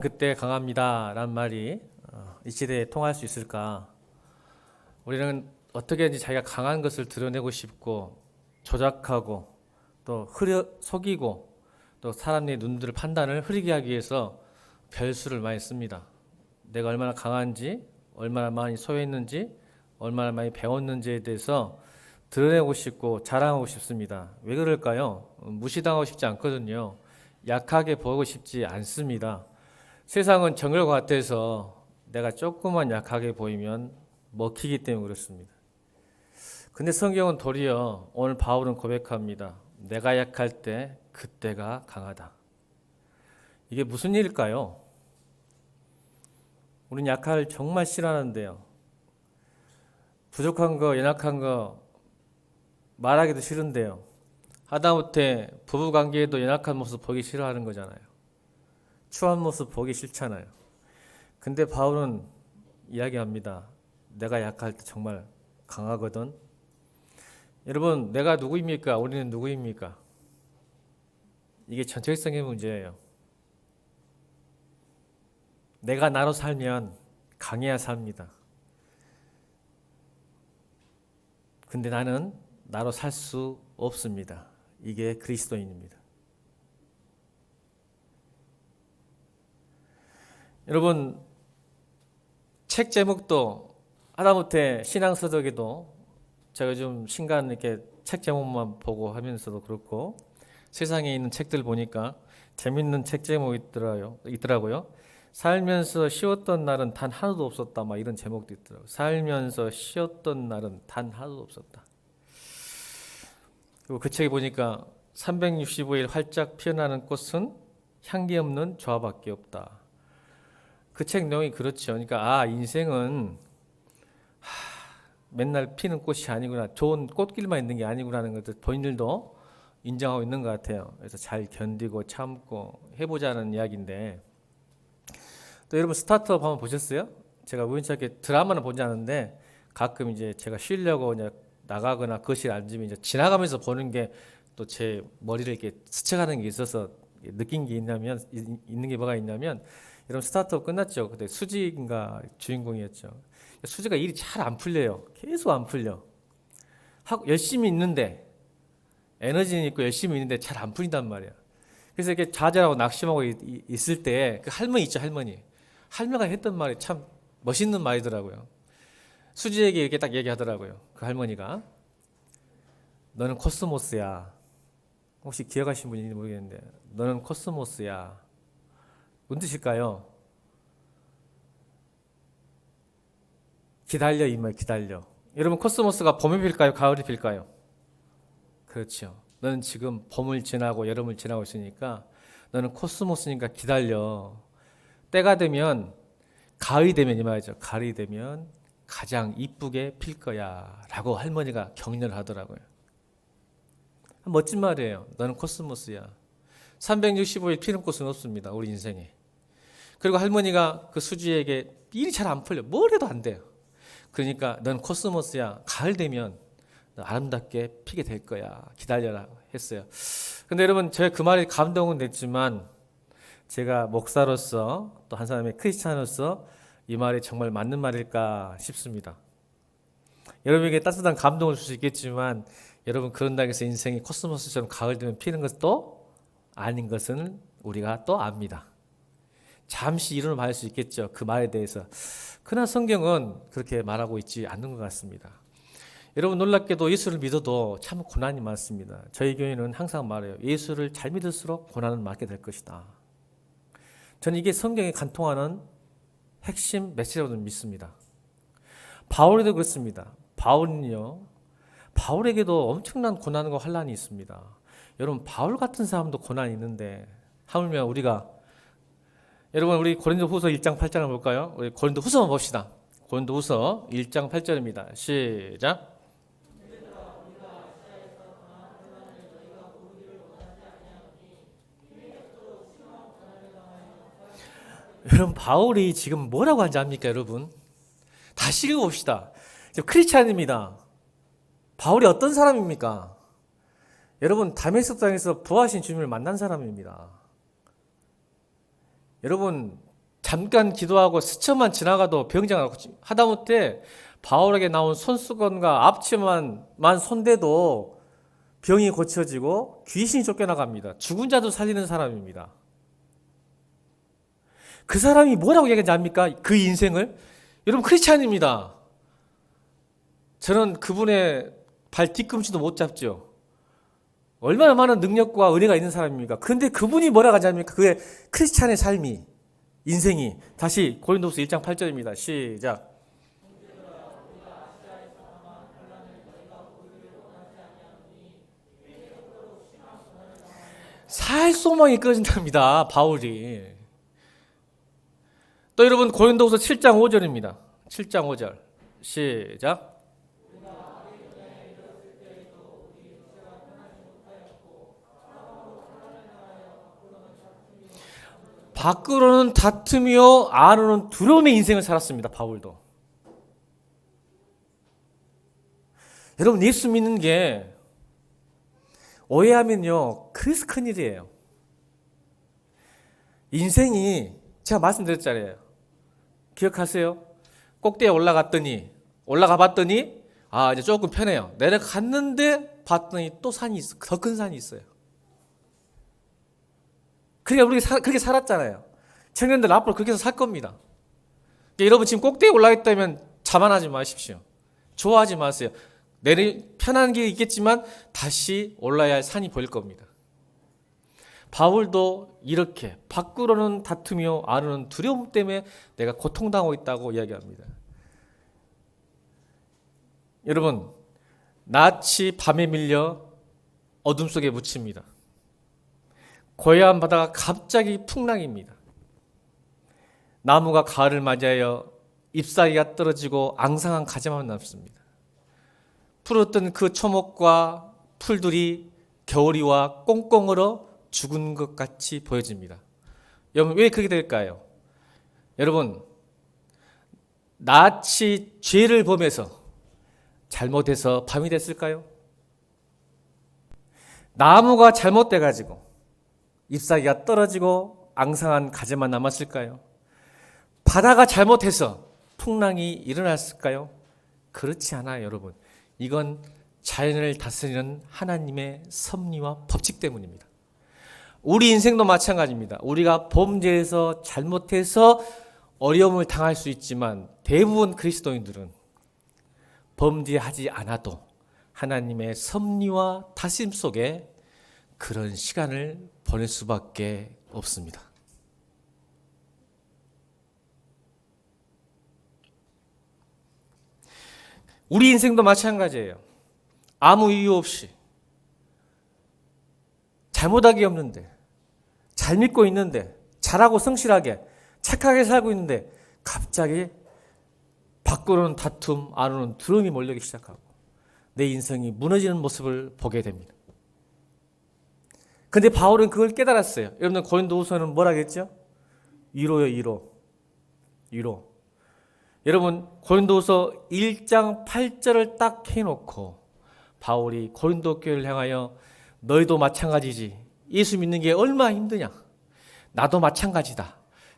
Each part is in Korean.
그때 강합니다 라는 말이 이 시대에 통할 수 있을까? 우리는 어떻게든지 자기가 강한 것을 드러내고 싶고 조작하고 또 속이고 또 사람의 눈들을 판단을 흐리게 하기 위해서 별수를 많이 씁니다. 내가 얼마나 강한지, 얼마나 많이 소유했는지, 얼마나 많이 배웠는지에 대해서 드러내고 싶고 자랑하고 싶습니다. 왜 그럴까요? 무시당하고 싶지 않거든요. 약하게 보이고 싶지 않습니다. 세상은 정글과 같아서 내가 조금만 약하게 보이면 먹히기 때문에 그렇습니다. 근데 성경은 도리어 오늘 바울은 고백합니다. 내가 약할 때 그때가 강하다. 이게 무슨 일일까요? 우린 약할 정말 싫어하는데요. 부족한 거, 연약한 거 말하기도 싫은데요. 하다못해 부부관계에도 연약한 모습 보기 싫어하는 거잖아요. 추한 모습 보기 싫잖아요. 근데 바울은 이야기합니다. 내가 약할 때 정말 강하거든. 여러분, 내가 누구입니까? 우리는 누구입니까? 이게 전체성의 문제예요. 내가 나로 살면 강해야 삽니다. 근데 나는 나로 살 수 없습니다. 이게 그리스도인입니다. 여러분, 책 제목도 하다못해 신앙서적에도 제가 좀 신간 이렇게 책 제목만 보고 하면서도 그렇고 세상에 있는 책들 보니까 재밌는 책 제목이 있더라고요. 살면서 쉬었던 날은 단 하루도 없었다. 막 이런 제목도 있더라고요. 살면서 쉬었던 날은 단 하루도 없었다. 그리고 그 책에 보니까 365일 활짝 피어나는 꽃은 향기 없는 조화밖에 없다. 그 책 내용이 그렇죠. 그러니까 인생은 맨날 피는 꽃이 아니구나. 좋은 꽃길만 있는 게 아니구나라는 것을 본인들도 인정하고 있는 것 같아요. 그래서 잘 견디고 참고 해보자는 이야기인데 또 여러분 스타트업 한번 보셨어요? 제가 우연찮게 드라마는 보지 않는데 가끔 이제 제가 쉬려고 이제 나가거나 거실 앉으면 이제 지나가면서 보는 게 또 제 머리를 이렇게 스쳐가는 게 있어서 느낀 게 있는 게 뭐가 있냐면 여러분 스타트업 끝났죠? 그때 수지인가 주인공이었죠. 수지가 일이 잘 안 풀려요. 계속 안 풀려. 하고 열심히 있는데 에너지는 있고 열심히 있는데 잘 안 풀린단 말이야. 그래서 이렇게 좌절하고 낙심하고 있을 때 그 할머니 있죠, 할머니. 할머니가 했던 말이 참 멋있는 말이더라고요. 수지에게 이렇게 딱 얘기하더라고요. 그 할머니가 너는 코스모스야. 혹시 기억하신 분인지 모르겠는데 너는 코스모스야. 뭔 뜻일까요? 기다려 이 말 기다려. 여러분 코스모스가 봄에 필까요? 가을에 필까요? 그렇죠. 너는 지금 봄을 지나고 여름을 지나고 있으니까 너는 코스모스니까 기다려. 때가 되면 가을이 되면 이 말이죠. 가을이 되면 가장 이쁘게 필 거야 라고 할머니가 격려를 하더라고요. 멋진 말이에요. 너는 코스모스야. 365일 피는 꽃은 없습니다. 우리 인생에. 그리고 할머니가 그 수지에게 일이 잘 안 풀려. 뭘 해도 안 돼요. 그러니까 넌 코스모스야. 가을 되면 아름답게 피게 될 거야. 기다려라 했어요. 근데 여러분 제가 그 말에 감동은 됐지만 제가 목사로서 또 한 사람의 크리스찬으로서 이 말이 정말 맞는 말일까 싶습니다. 여러분에게 따뜻한 감동을 줄 수 있겠지만 여러분 그런다고 해서 인생이 코스모스처럼 가을 되면 피는 것도 아닌 것은 우리가 또 압니다. 잠시 이론을 받을 수 있겠죠. 그 말에 대해서. 그러나 성경은 그렇게 말하고 있지 않는 것 같습니다. 여러분 놀랍게도 예수를 믿어도 참 고난이 많습니다. 저희 교회는 항상 말해요. 예수를 잘 믿을수록 고난은 많게 될 것이다. 저는 이게 성경에 간통하는 핵심 메시지라고 믿습니다. 바울에도 그렇습니다. 바울에게도 엄청난 고난과 환난이 있습니다. 여러분 바울 같은 사람도 고난이 있는데 하물며 여러분 우리 고린도후서 1장 8장을 볼까요? 우리 고린도후서만 봅시다. 고린도후서 1장 8절입니다. 시작. 여러분 바울이 지금 뭐라고 하는지 압니까, 여러분? 다시 읽어봅시다. 지금 크리스찬입니다. 바울이 어떤 사람입니까? 여러분 다메섹 땅에서 부하신 주님을 만난 사람입니다. 여러분 잠깐 기도하고 스쳐만 지나가도 병장하고 하다못해 바울에게 나온 손수건과 앞치마만 손대도 병이 고쳐지고 귀신이 쫓겨나갑니다. 죽은 자도 살리는 사람입니다. 그 사람이 뭐라고 얘기하지 않습니까? 그 인생을? 여러분 크리스찬입니다. 저는 그분의 발 뒤꿈치도 못 잡죠. 얼마나 많은 능력과 은혜가 있는 사람입니까? 그런데 그분이 뭐라고 하지 않습니까? 그의 크리스찬의 삶이, 인생이. 다시 고린도후서 1장 8절입니다. 시작. 살 소망이 끊어진답니다. 바울이. 또 여러분 고린도후서 7장 5절입니다. 7장 5절. 시작. 밖으로는 다툼이요 안으로는 두려움의 인생을 살았습니다. 바울도. 여러분 예수 믿는 게 오해하면요 그래서 큰일이에요. 인생이 제가 말씀드렸잖아요. 기억하세요? 꼭대기에 올라가 봤더니 이제 조금 편해요. 내려갔는데 봤더니 또 산이 있어. 더 큰 산이 있어요. 그러니까 우리가 그렇게 살았잖아요. 청년들 앞으로 그렇게 해서 살 겁니다. 그러니까 여러분 지금 꼭대기에 올라있다면 자만하지 마십시오. 좋아하지 마세요. 편한 길이 있겠지만 다시 올라야 할 산이 보일 겁니다. 바울도 이렇게 밖으로는 다투며 안으로는 두려움 때문에 내가 고통당하고 있다고 이야기합니다. 여러분 낯이 밤에 밀려 어둠 속에 묻힙니다. 고요한 바다가 갑자기 풍랑입니다. 나무가 가을을 맞이하여 잎사귀가 떨어지고 앙상한 가지만 남습니다. 푸르던 그 초목과 풀들이 겨울이 와 꽁꽁 얼어 죽은 것 같이 보여집니다. 여러분 왜 그렇게 될까요? 여러분 낯이 죄를 범해서 잘못해서 밤이 됐을까요? 나무가 잘못돼가지고 잎사귀가 떨어지고 앙상한 가지만 남았을까요? 바다가 잘못해서 풍랑이 일어났을까요? 그렇지 않아요, 여러분. 이건 자연을 다스리는 하나님의 섭리와 법칙 때문입니다. 우리 인생도 마찬가지입니다. 우리가 범죄에서 잘못해서 어려움을 당할 수 있지만 대부분 그리스도인들은 범죄하지 않아도 하나님의 섭리와 다스림 속에 그런 시간을 보낼 수밖에 없습니다. 우리 인생도 마찬가지예요. 아무 이유 없이 잘못하기 없는데 잘 믿고 있는데 잘하고 성실하게 착하게 살고 있는데 갑자기 밖으로는 다툼 안으로는 두려움이 몰려오기 시작하고 내 인생이 무너지는 모습을 보게 됩니다. 근데 바울은 그걸 깨달았어요. 여러분들 고린도후서는 뭐라 했죠? 위로요, 위로. 여러분 고린도후서 1장 8절을 딱 해놓고 바울이 고린도 교회를 향하여 너희도 마찬가지지. 예수 믿는 게 얼마나 힘드냐. 나도 마찬가지다.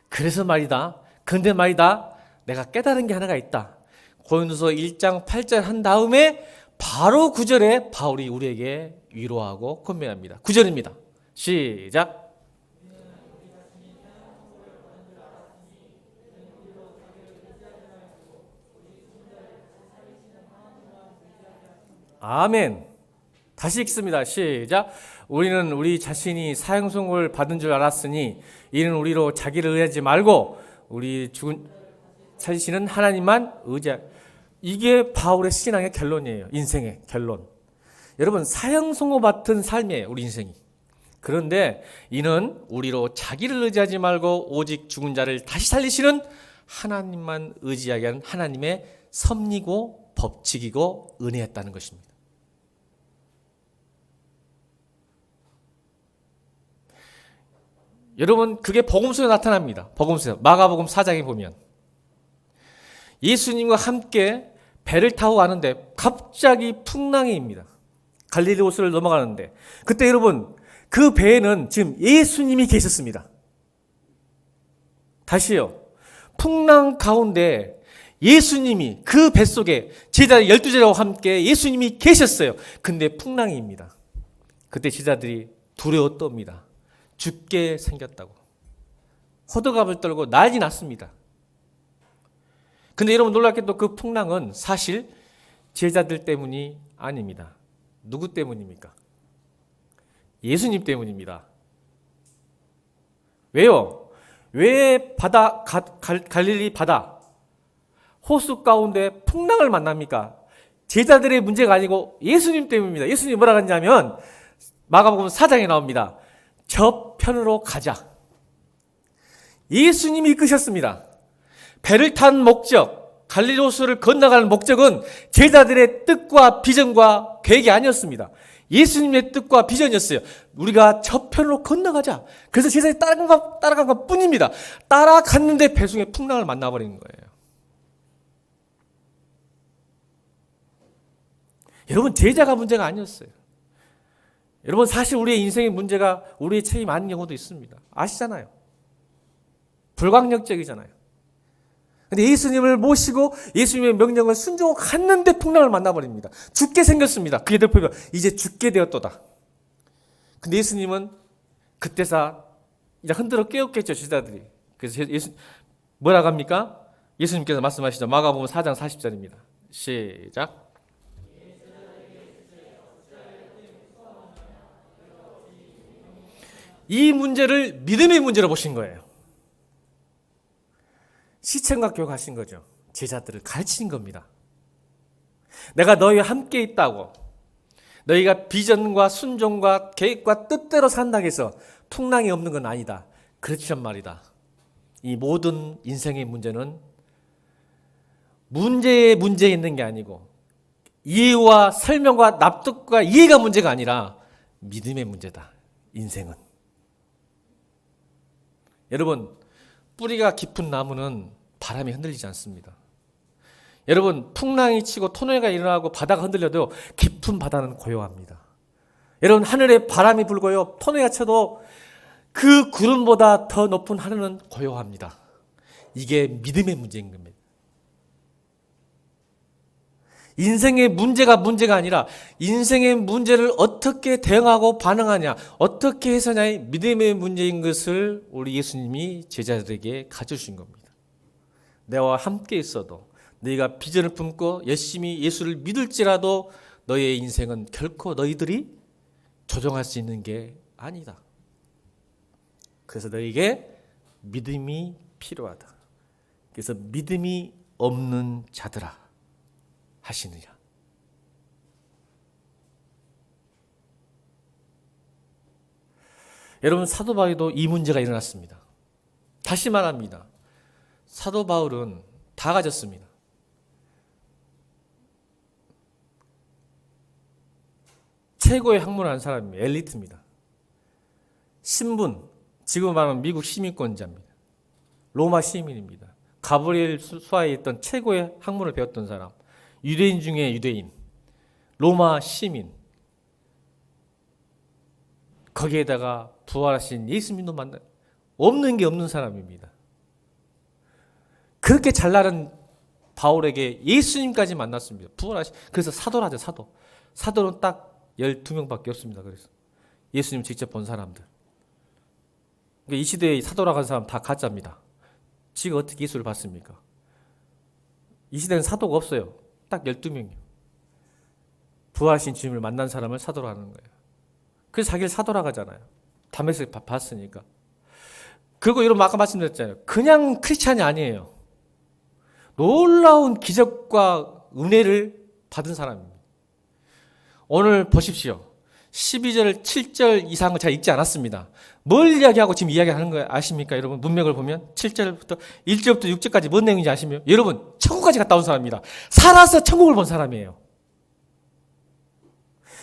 그래서 말이다. 근데 말이다. 내가 깨달은 게 하나가 있다. 고린도서 1장 8절 한 다음에 바로 9절에 바울이 우리에게 위로하고 권면합니다. 9절입니다. 시작. 아멘. 다시 읽습니다. 시작. 우리는 우리 자신이 사형선고를 받은 줄 알았으니 이는 우리로 자기를 의하지 말고 우리 죽은 살리시는 하나님만 의지하. 이게 바울의 신앙의 결론이에요. 인생의 결론. 여러분 사형선고 받은 삶이에요. 우리 인생이. 그런데 이는 우리로 자기를 의지하지 말고 오직 죽은 자를 다시 살리시는 하나님만 의지하게 하는 하나님의 섭리고 법칙이고 은혜였다는 것입니다. 여러분 그게 복음서에 나타납니다. 복음서 마가복음 4장에 보면 예수님과 함께 배를 타고 가는데 갑자기 풍랑이입니다. 갈릴리 호수를 넘어가는데 그때 여러분 그 배에는 지금 예수님이 계셨습니다. 다시요. 풍랑 가운데 예수님이 그 뱃속에 제자 12제자와 함께 예수님이 계셨어요. 근데 풍랑입니다. 그때 제자들이 두려워 떱니다. 죽게 생겼다고. 호들갑을 떨고 난리 났습니다. 근데 여러분 놀랍게도 그 풍랑은 사실 제자들 때문이 아닙니다. 누구 때문입니까? 예수님 때문입니다. 왜요? 왜 갈릴리 바다 호수 가운데 풍랑을 만납니까? 제자들의 문제가 아니고 예수님 때문입니다. 예수님이 뭐라고 하냐면 마가복음 4장에 나옵니다. 저 편으로 가자. 예수님이 이끄셨습니다. 배를 탄 목적, 갈릴리 호수를 건너가는 목적은 제자들의 뜻과 비전과 계획이 아니었습니다. 예수님의 뜻과 비전이었어요. 우리가 저편으로 건너가자. 그래서 제자들이 따라간 것 뿐입니다. 따라갔는데 배송의 풍랑을 만나버린 거예요. 여러분, 제자가 문제가 아니었어요. 여러분, 사실 우리의 인생의 문제가 우리의 책임 아닌 경우도 있습니다. 아시잖아요. 불강력적이잖아요. 근데 예수님을 모시고 예수님의 명령을 순종하고 갔는데 풍랑을 만나버립니다. 죽게 생겼습니다. 그게 대표가 이제 죽게 되었도다. 근데 예수님은 그때서 이제 흔들어 깨웠겠죠, 제자들이. 그래서 뭐라고 합니까? 예수님께서 말씀하시죠. 마가복음 4장 40절입니다. 시작. 이 문제를 믿음의 문제로 보신 거예요. 시청과 교육하신 거죠. 제자들을 가르치는 겁니다. 내가 너희와 함께 있다고, 너희가 비전과 순종과 계획과 뜻대로 산다고 해서 풍랑이 없는 건 아니다. 그렇지란 말이다. 이 모든 인생의 문제는 문제에 있는 게 아니고 이해와 설명과 납득과 이해가 문제가 아니라 믿음의 문제다. 인생은. 여러분, 뿌리가 깊은 나무는 바람에 흔들리지 않습니다. 여러분, 풍랑이 치고 토해가 일어나고 바다가 흔들려도 깊은 바다는 고요합니다. 여러분, 하늘에 바람이 불고요, 토해가 쳐도 그 구름보다 더 높은 하늘은 고요합니다. 이게 믿음의 문제인 겁니다. 인생의 문제가 아니라 인생의 문제를 어떻게 대응하고 반응하냐, 어떻게 해서냐의 믿음의 문제인 것을 우리 예수님이 제자들에게 가르쳐주신 겁니다. 내와 함께 있어도 너희가 비전을 품고 열심히 예수를 믿을지라도 너의 인생은 결코 너희들이 조정할 수 있는 게 아니다. 그래서 너에게 믿음이 필요하다. 그래서 믿음이 없는 자들아 하시느냐. 여러분, 사도 바울도 이 문제가 일어났습니다. 다시 말합니다. 사도 바울은 다 가졌습니다. 최고의 학문을 한 사람입니다. 엘리트입니다. 신분, 지금 말하는 미국 시민권자입니다. 로마 시민입니다. 가브리엘 수하에 있던 최고의 학문을 배웠던 사람, 유대인 중에 유대인, 로마 시민, 거기에다가 부활하신 예수님도 만나, 없는 게 없는 사람입니다. 그렇게 잘나른 바울에게 예수님까지 만났습니다. 부활하신, 그래서 사도라죠, 사도. 사도는 딱 12명밖에 없습니다. 그래서 예수님 직접 본 사람들. 그러니까 이 시대에 사도라고 하는 사람 다 가짜입니다. 지가 어떻게 예수를 봤습니까? 이 시대는 사도가 없어요. 딱 12명이요. 부활하신 주님을 만난 사람을 사도로 하는 거예요. 그래서 자기를 사도라고 하잖아요. 담에서 봤으니까. 그리고 여러분 아까 말씀드렸잖아요. 그냥 크리스찬이 아니에요. 놀라운 기적과 은혜를 받은 사람입니다. 오늘 보십시오. 12절, 7절 이상을 잘 읽지 않았습니다. 뭘 이야기하고 지금 이야기하는 거예요? 아십니까? 여러분, 문맥을 보면 7절부터 1절부터 6절까지 뭔 내용인지 아시면? 여러분, 천국까지 갔다 온 사람입니다. 살아서 천국을 본 사람이에요.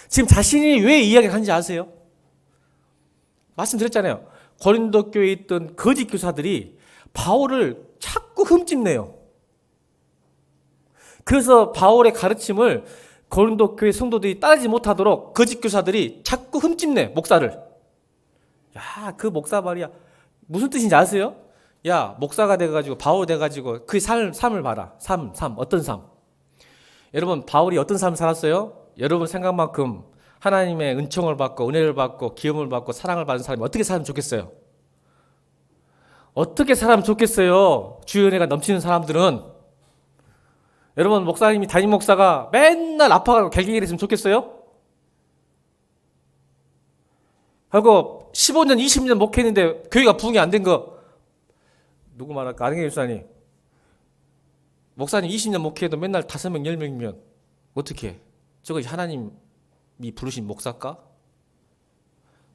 지금 자신이 왜 이야기를 하는지 아세요? 말씀드렸잖아요. 고린도 교회에 있던 거짓 교사들이 바울을 자꾸 흠집내요. 그래서 바울의 가르침을 고린도 교회 성도들이 따르지 못하도록 거짓 교사들이 자꾸 흠집내, 목사를. 야, 그 목사 말이야. 무슨 뜻인지 아세요? 야, 목사가 돼가지고 바울 돼가지고 그 삶을 봐라. 삶 어떤 삶? 여러분 바울이 어떤 삶을 살았어요? 여러분 생각만큼 하나님의 은총을 받고 은혜를 받고 기쁨을 받고 사랑을 받은 사람이 어떻게 살면 좋겠어요? 어떻게 살면 좋겠어요? 주의 은혜가 넘치는 사람들은. 여러분 목사님이 담임 목사가 맨날 아파가지고 갤기를 했으면 좋겠어요? 하고 15년 20년 목회했는데 교회가 부흥이 안 된 거 누구 말할까? 안경희 목사님. 목사님 20년 목회해도 맨날 5명 10명이면 어떻게 해? 저거 하나님이 부르신 목사일까?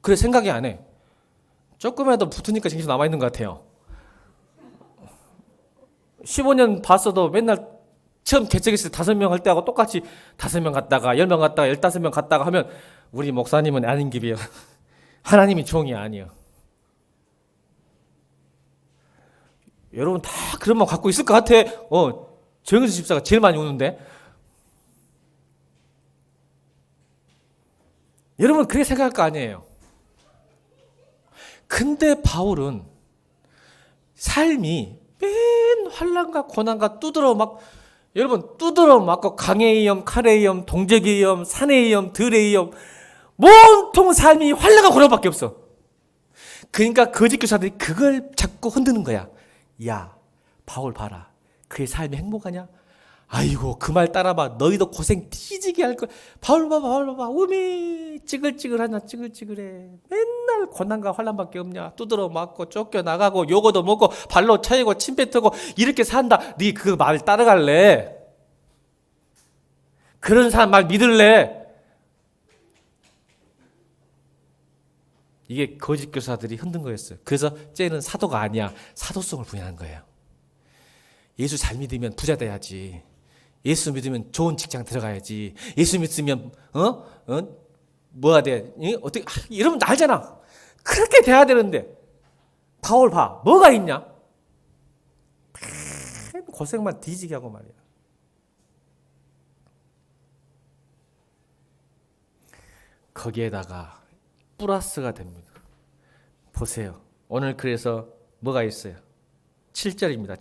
그래 생각이 안 해. 조금이라도 붙으니까 정신 남아있는 것 같아요. 15년 봤어도 맨날 처음 개척했을 때 5명 할 때하고 똑같이 5명 갔다가 10명 갔다가 15명 갔다가 하면 우리 목사님은 아닌 길이에요. 하나님이 종이 아니에요. 여러분 다 그런 마음 갖고 있을 것 같아. 정은수 집사가 제일 많이 우는데. 여러분 그렇게 생각할 거 아니에요. 근데 바울은 삶이 맨 환난과 고난과 여러분 두드러 맞고 강의 위험, 칼의 위험, 동족의 위험, 산의 위험, 들의 위험 온통 삶이 환난과 고난밖에 없어. 그러니까 거짓 교사들이 그걸 자꾸 흔드는 거야. 야, 바울 봐라. 그의 삶이 행복하냐? 아이고 그 말 따라봐. 너희도 고생 뒤지게 할 거야. 바울 봐봐. 우미 찌글찌글하냐 찌글찌글해. 맨날 고난과 환난밖에 없냐. 두드러 맞고 쫓겨나가고 요거도 먹고 발로 차이고 침 뱉고 이렇게 산다. 네 그 말 따라갈래? 그런 사람 말 믿을래? 이게 거짓 교사들이 흔든 거였어요. 그래서 쟤는 사도가 아니야. 사도성을 부여한 거예요. 예수 잘 믿으면 부자 돼야지. 예수 믿으면 좋은 직장 들어가야지. 예수 믿으면 뭐가 돼? 어떻게 여러분 알잖아. 그렇게 돼야 되는데 바울 봐. 뭐가 있냐? 고생만 뒤지게 하고 말이야. 거기에다가 플러스가 됩니다. 보세요. 오늘 그래서 뭐가 있어요? 7절입니다.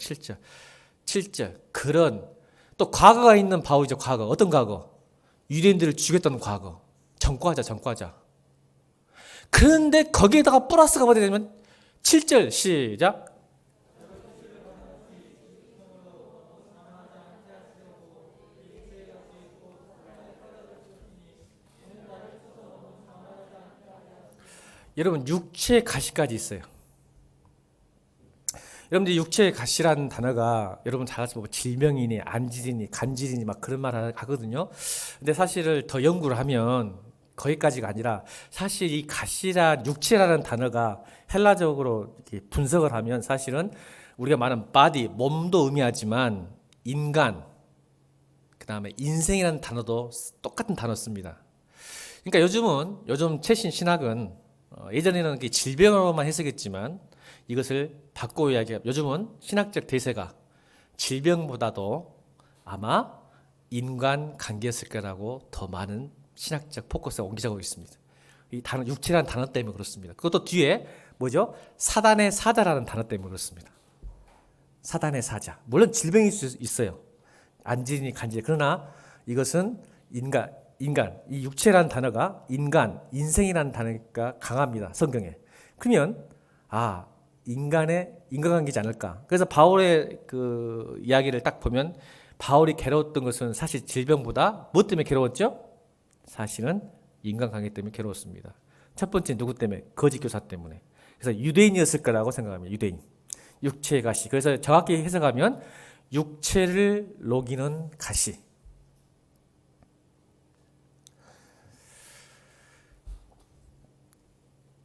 7절. 그런 또 과거가 있는 바울이죠. 과거. 어떤 과거? 유대인들을 죽였던 과거. 전과자. 그런데 거기에다가 플러스가 뭐가 되냐면 7절 시작. 여러분 육체의 가시까지 있어요. 여러분들 육체의 가시라는 단어가 여러분 잘 아시면 질병이니 안질이니 간질이니 막 그런 말 하거든요. 근데 사실을 더 연구를 하면 거기까지가 아니라 사실 이 가시란 육체라는 단어가 헬라적으로 이렇게 분석을 하면 사실은 우리가 말하는 body 몸도 의미하지만 인간 그다음에 인생이라는 단어도 똑같은 단어 씁니다. 그러니까 요즘 최신 신학은 예전에는 질병으로만 해석했지만 이것을 바꿔 이야기하면 요즘은 신학적 대세가 질병보다도 아마 인간 관계였을 거라고 더 많은 신학적 포커스가 옮겨가고 있습니다. 이 단어 육체라는 단어 때문에 그렇습니다. 그것도 뒤에 뭐죠? 사단의 사자라는 단어 때문에 그렇습니다. 사단의 사자. 물론 질병일 수 있어요. 안질이니 간질. 그러나 이것은 인간 이 육체라는 단어가 인간, 인생이라는 단어가 강합니다. 성경에. 그러면 인간의 인간관계지 않을까. 그래서 바울의 그 이야기를 딱 보면 바울이 괴로웠던 것은 사실 질병보다 뭐 때문에 괴로웠죠? 사실은 인간관계 때문에 괴로웠습니다. 첫 번째 누구 때문에? 거짓 교사 때문에. 그래서 유대인이었을 거라고 생각합니다. 유대인. 육체의 가시. 그래서 정확히 해석하면 육체를 녹이는 가시.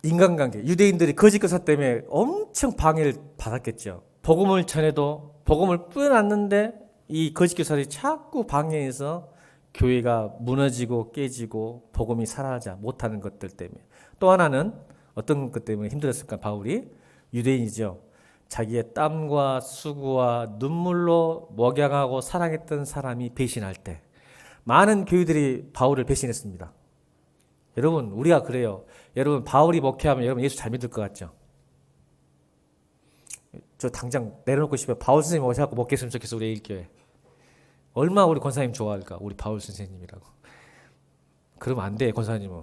인간관계, 유대인들이 거짓 교사 때문에 엄청 방해를 받았겠죠. 복음을 전해도 복음을 뿌려놨는데 이 거짓 교사들이 자꾸 방해해서 교회가 무너지고 깨지고 복음이 살아나지 못하는 것들 때문에. 또 하나는 어떤 것 때문에 힘들었을까? 바울이 유대인이죠. 자기의 땀과 수고와 눈물로 목양하고 사랑했던 사람이 배신할 때 많은 교회들이 바울을 배신했습니다. 여러분 우리가 그래요. 여러분 바울이 목회하면 여러분 예수 잘 믿을 것 같죠? 저 당장 내려놓고 싶어요. 바울 선생님 오셔서 먹겠으면 좋겠어. 우리 일교회. 얼마나 우리 권사님 좋아할까. 우리 바울 선생님이라고. 그러면 안 돼. 권사님은.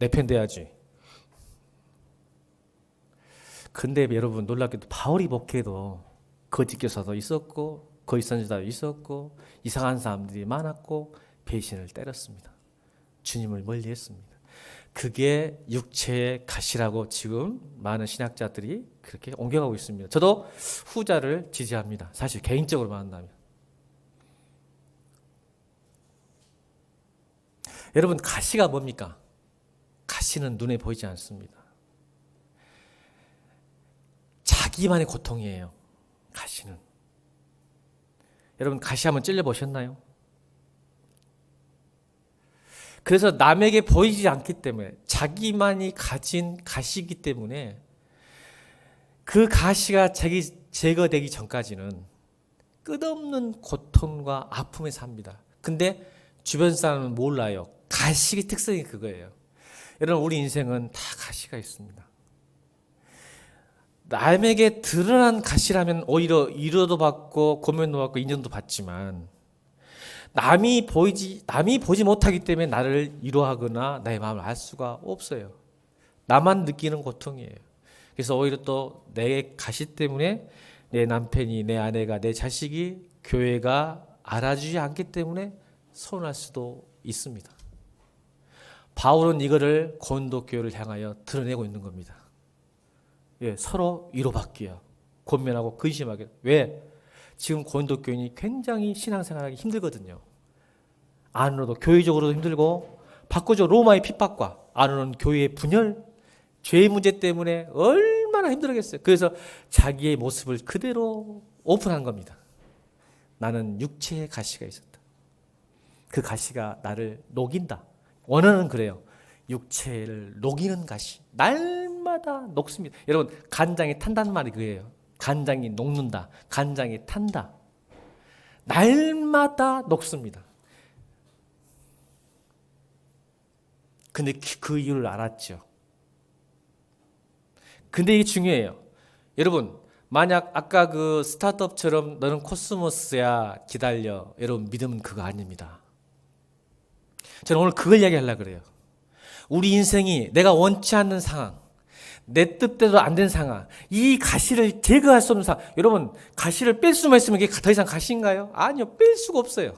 내 편 돼야지. 근데 여러분 놀랍게도 바울이 목회도 거짓 교사도 있었고 거짓 선지자도 있었고 이상한 사람들이 많았고 배신을 때렸습니다. 주님을 멀리했습니다. 그게 육체의 가시라고 지금 많은 신학자들이 그렇게 옮겨가고 있습니다. 저도 후자를 지지합니다. 사실 개인적으로 말한다면. 여러분 가시가 뭡니까? 가시는 눈에 보이지 않습니다. 자기만의 고통이에요. 가시는. 여러분 가시 한번 찔려보셨나요? 그래서 남에게 보이지 않기 때문에 자기만이 가진 가시이기 때문에 그 가시가 제거되기 전까지는 끝없는 고통과 아픔에 삽니다. 근데 주변 사람은 몰라요. 가시의 특성이 그거예요. 여러분 우리 인생은 다 가시가 있습니다. 남에게 드러난 가시라면 오히려 위로도 받고 고면도 받고 인정도 받지만 남이 보지 못하기 때문에 나를 위로하거나 나의 마음을 알 수가 없어요. 나만 느끼는 고통이에요. 그래서 오히려 또 내 가시 때문에 내 남편이, 내 아내가, 내 자식이, 교회가 알아주지 않기 때문에 서운할 수도 있습니다. 바울은 이거를 고린도 교회를 향하여 드러내고 있는 겁니다. 예, 서로 위로받기요. 권면하고 근심하게. 왜? 지금 고린도 교인이 굉장히 신앙생활하기 힘들거든요. 안으로도 교회적으로도 힘들고 밖으로 로마의 핍박과 안으로는 교회의 분열, 죄의 문제 때문에 얼마나 힘들겠어요. 그래서 자기의 모습을 그대로 오픈한 겁니다. 나는 육체의 가시가 있었다. 그 가시가 나를 녹인다. 원어는 그래요. 육체를 녹이는 가시. 날마다 녹습니다. 여러분 간장이 탄다는 말이 그거예요. 간장이 녹는다. 간장이 탄다. 날마다 녹습니다. 근데 그 이유를 알았죠. 근데 이게 중요해요. 여러분 만약 아까 그 스타트업처럼 너는 코스모스야 기다려. 여러분 믿음은 그거 아닙니다. 저는 오늘 그걸 이야기하려고 그래요. 우리 인생이 내가 원치 않는 상황, 내 뜻대로 안 된 상황, 이 가시를 제거할 수 없는 상황. 여러분 가시를 뺄 수만 있으면 이게 더 이상 가시인가요? 아니요. 뺄 수가 없어요.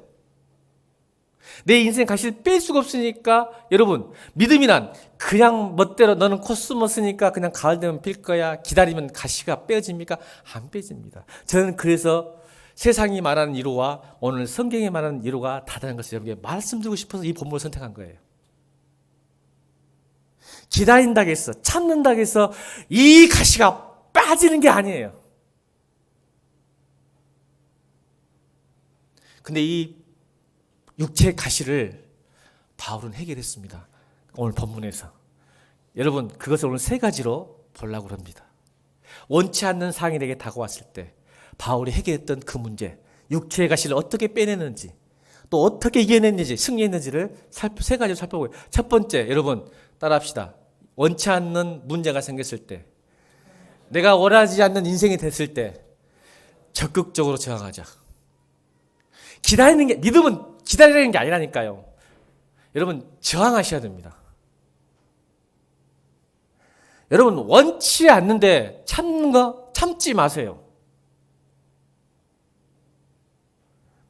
내 인생 가시를 뺄 수가 없으니까 여러분 믿음이란 그냥 멋대로 너는 코스모스니까 그냥 가을 되면 필 거야 기다리면 가시가 빼어집니까? 안 빼집니다. 저는 그래서 세상이 말하는 위로와 오늘 성경이 말하는 위로가 다르다는 것을 여러분께 말씀드리고 싶어서 이 본문을 선택한 거예요. 기다린다고 해서 참는다고 해서 이 가시가 빠지는 게 아니에요. 근데 이 육체의 가시를 바울은 해결했습니다. 오늘 본문에서. 여러분 그것을 오늘 세 가지로 보려고 합니다. 원치 않는 상황이 내게 다가왔을 때 바울이 해결했던 그 문제, 육체의 가시를 어떻게 빼내는지 또 어떻게 이겨냈는지 승리했는지를 세 가지로 살펴보고요. 첫 번째 여러분 따라합시다. 원치 않는 문제가 생겼을 때 내가 원하지 않는 인생이 됐을 때 적극적으로 저항하자. 기다리는 게 믿음은 기다리는 게 아니라니까요. 여러분 저항하셔야 됩니다. 여러분 원치 않는데 참는 거 참지 마세요.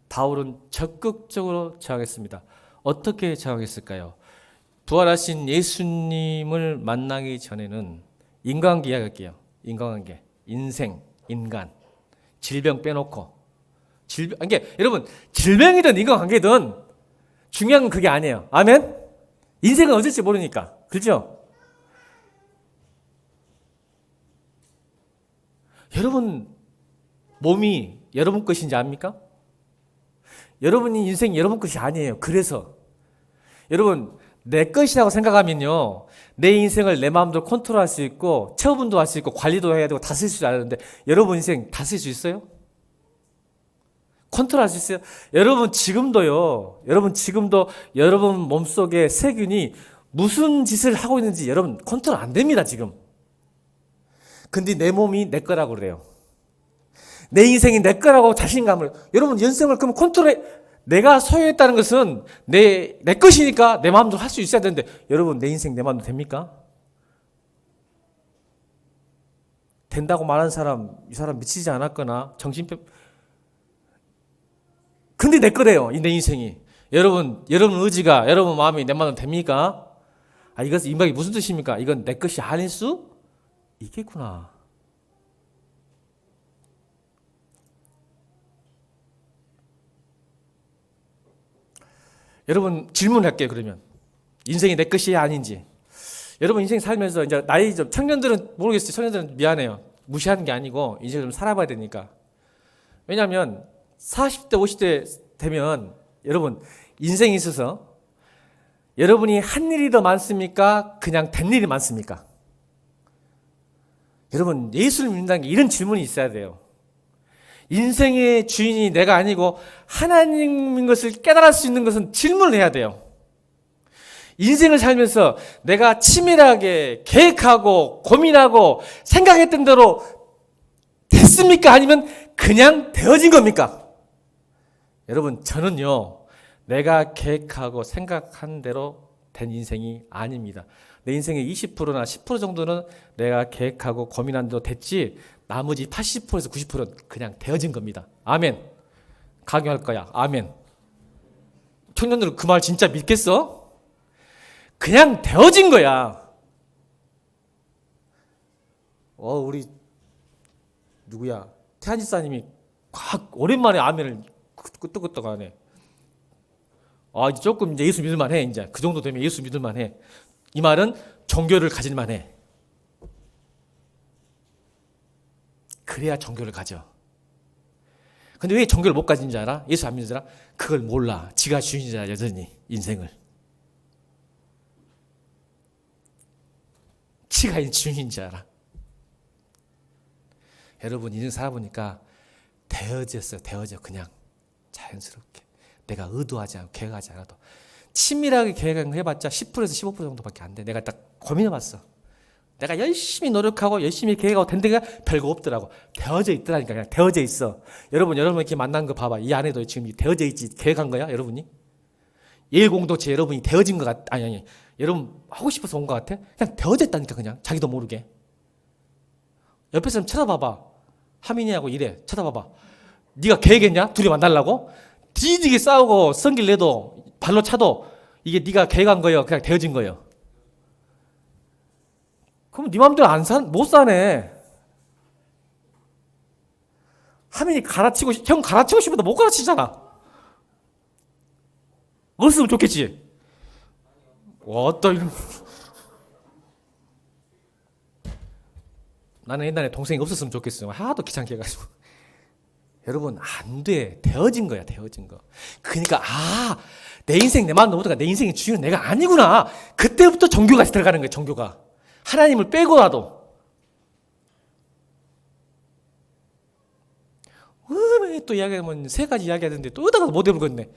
바울은 적극적으로 저항했습니다. 어떻게 저항했을까요? 부활하신 예수님을 만나기 전에는 인간관계 이야기할게요. 인간관계, 인생, 인간, 질병 빼놓고 이게 여러분 질병이든 인간관계든 중요한 건 그게 아니에요. 아멘? 인생은 어쩔지 모르니까. 그렇죠? 여러분 몸이 여러분 것인지 압니까? 여러분이 인생이 여러분 것이 아니에요. 그래서 여러분 내 것이라고 생각하면요 내 인생을 내 마음대로 컨트롤할 수 있고 처분도 할 수 있고 관리도 해야 되고 다스릴 수 있어야 하는데 여러분 인생 다스릴 수 있어요? 컨트롤할 수 있어요? 여러분 지금도 여러분 몸속에 세균이 무슨 짓을 하고 있는지 여러분 컨트롤 안 됩니다. 지금 근데 내 몸이 내 거라고 그래요. 내 인생이 내 거라고 자신감을. 여러분 인생을 그럼 컨트롤해. 내가 소유했다는 것은 내 것이니까 내 마음대로 할 수 있어야 되는데 여러분 내 인생 내 마음대로 됩니까? 된다고 말하는 사람 이 사람 미치지 않았거나 정신병. 근데 내 거래요. 내 인생이. 여러분 의지가 여러분 마음이 내 마음대로 됩니까? 이것은 이 말이 무슨 뜻입니까? 이건 내 것이 아닐 수 있겠구나. 여러분 질문할게요. 그러면 인생이 내 것이 아닌지. 여러분 인생 살면서 이제 나이 좀 청년들은 모르겠어요. 청년들은 미안해요. 무시하는 게 아니고 인생을 좀 살아봐야 되니까. 왜냐하면 40대 50대 되면 여러분 인생에 있어서 여러분이 한 일이 더 많습니까? 그냥 된 일이 많습니까? 여러분 예수를 믿는다는 게 이런 질문이 있어야 돼요. 인생의 주인이 내가 아니고 하나님인 것을 깨달을 수 있는 것은 질문을 해야 돼요. 인생을 살면서 내가 치밀하게 계획하고 고민하고 생각했던 대로 됐습니까? 아니면 그냥 되어진 겁니까? 여러분 저는요 내가 계획하고 생각한 대로 된 인생이 아닙니다. 내 인생의 20%나 10% 정도는 내가 계획하고 고민한 대로 됐지 나머지 80%에서 90%는 그냥 되어진 겁니다. 아멘. 강요할 거야. 아멘. 청년들은 그 말 진짜 믿겠어? 그냥 되어진 거야. 우리 누구야? 태한 집사님이 오랜만에 아멘을 끄떡끄떡 하네. 이제 조금 이제 예수 믿을만 해. 이제 그 정도 되면 예수 믿을만 해. 이 말은 종교를 가질만 해. 그래야 종교를 가져. 근데 왜 종교를 못 가진지 알아? 예수 안 믿는 사람? 그걸 몰라. 지가 주인이잖아 여전히 인생을. 지가 주인인 줄 알아. 여러분 인생 살아보니까 되어졌어요. 되어져 그냥 자연스럽게. 내가 의도하지 않고 계획하지 않아도. 치밀하게 계획해봤자 10%에서 15% 정도밖에 안 돼. 내가 딱 고민해봤어. 내가 열심히 노력하고 열심히 계획하고 된 데가 별거 없더라고. 되어져 있더라니까. 그냥 되어져 있어. 여러분 이렇게 만난 거 봐봐. 이 안에도 지금 되어져 있지. 계획한 거야 여러분이? 예일 공동체 여러분이 되어진 것 같아. 아니 여러분 하고 싶어서 온 것 같아? 그냥 되어져 있다니까. 그냥 자기도 모르게. 옆에 사람 쳐다봐봐. 하민이하고 이래. 쳐다봐봐. 네가 계획했냐? 둘이 만나려고? 뒤지게 싸우고 성길 내도 발로 차도 이게 네가 계획한 거예요? 그냥 되어진 거예요? 그럼 네 맘대로 못 사네. 하민이 형 갈아치고 싶어도 못 갈아치잖아. 없으면 좋겠지. 또 이런. 나는 옛날에 동생이 없었으면 좋겠어. 하도 귀찮게 해가지고. 여러분 안 돼. 되어진 거야. 되어진 거. 그러니까 내 인생 내 마음도 못하가 내 인생의 주인은 내가 아니구나. 그때부터 종교가 들어가는 거야. 종교가. 하나님을 빼고라도. 또 이야기하면 세 가지 이야기하는데 또 어디다가 못 해보겠네.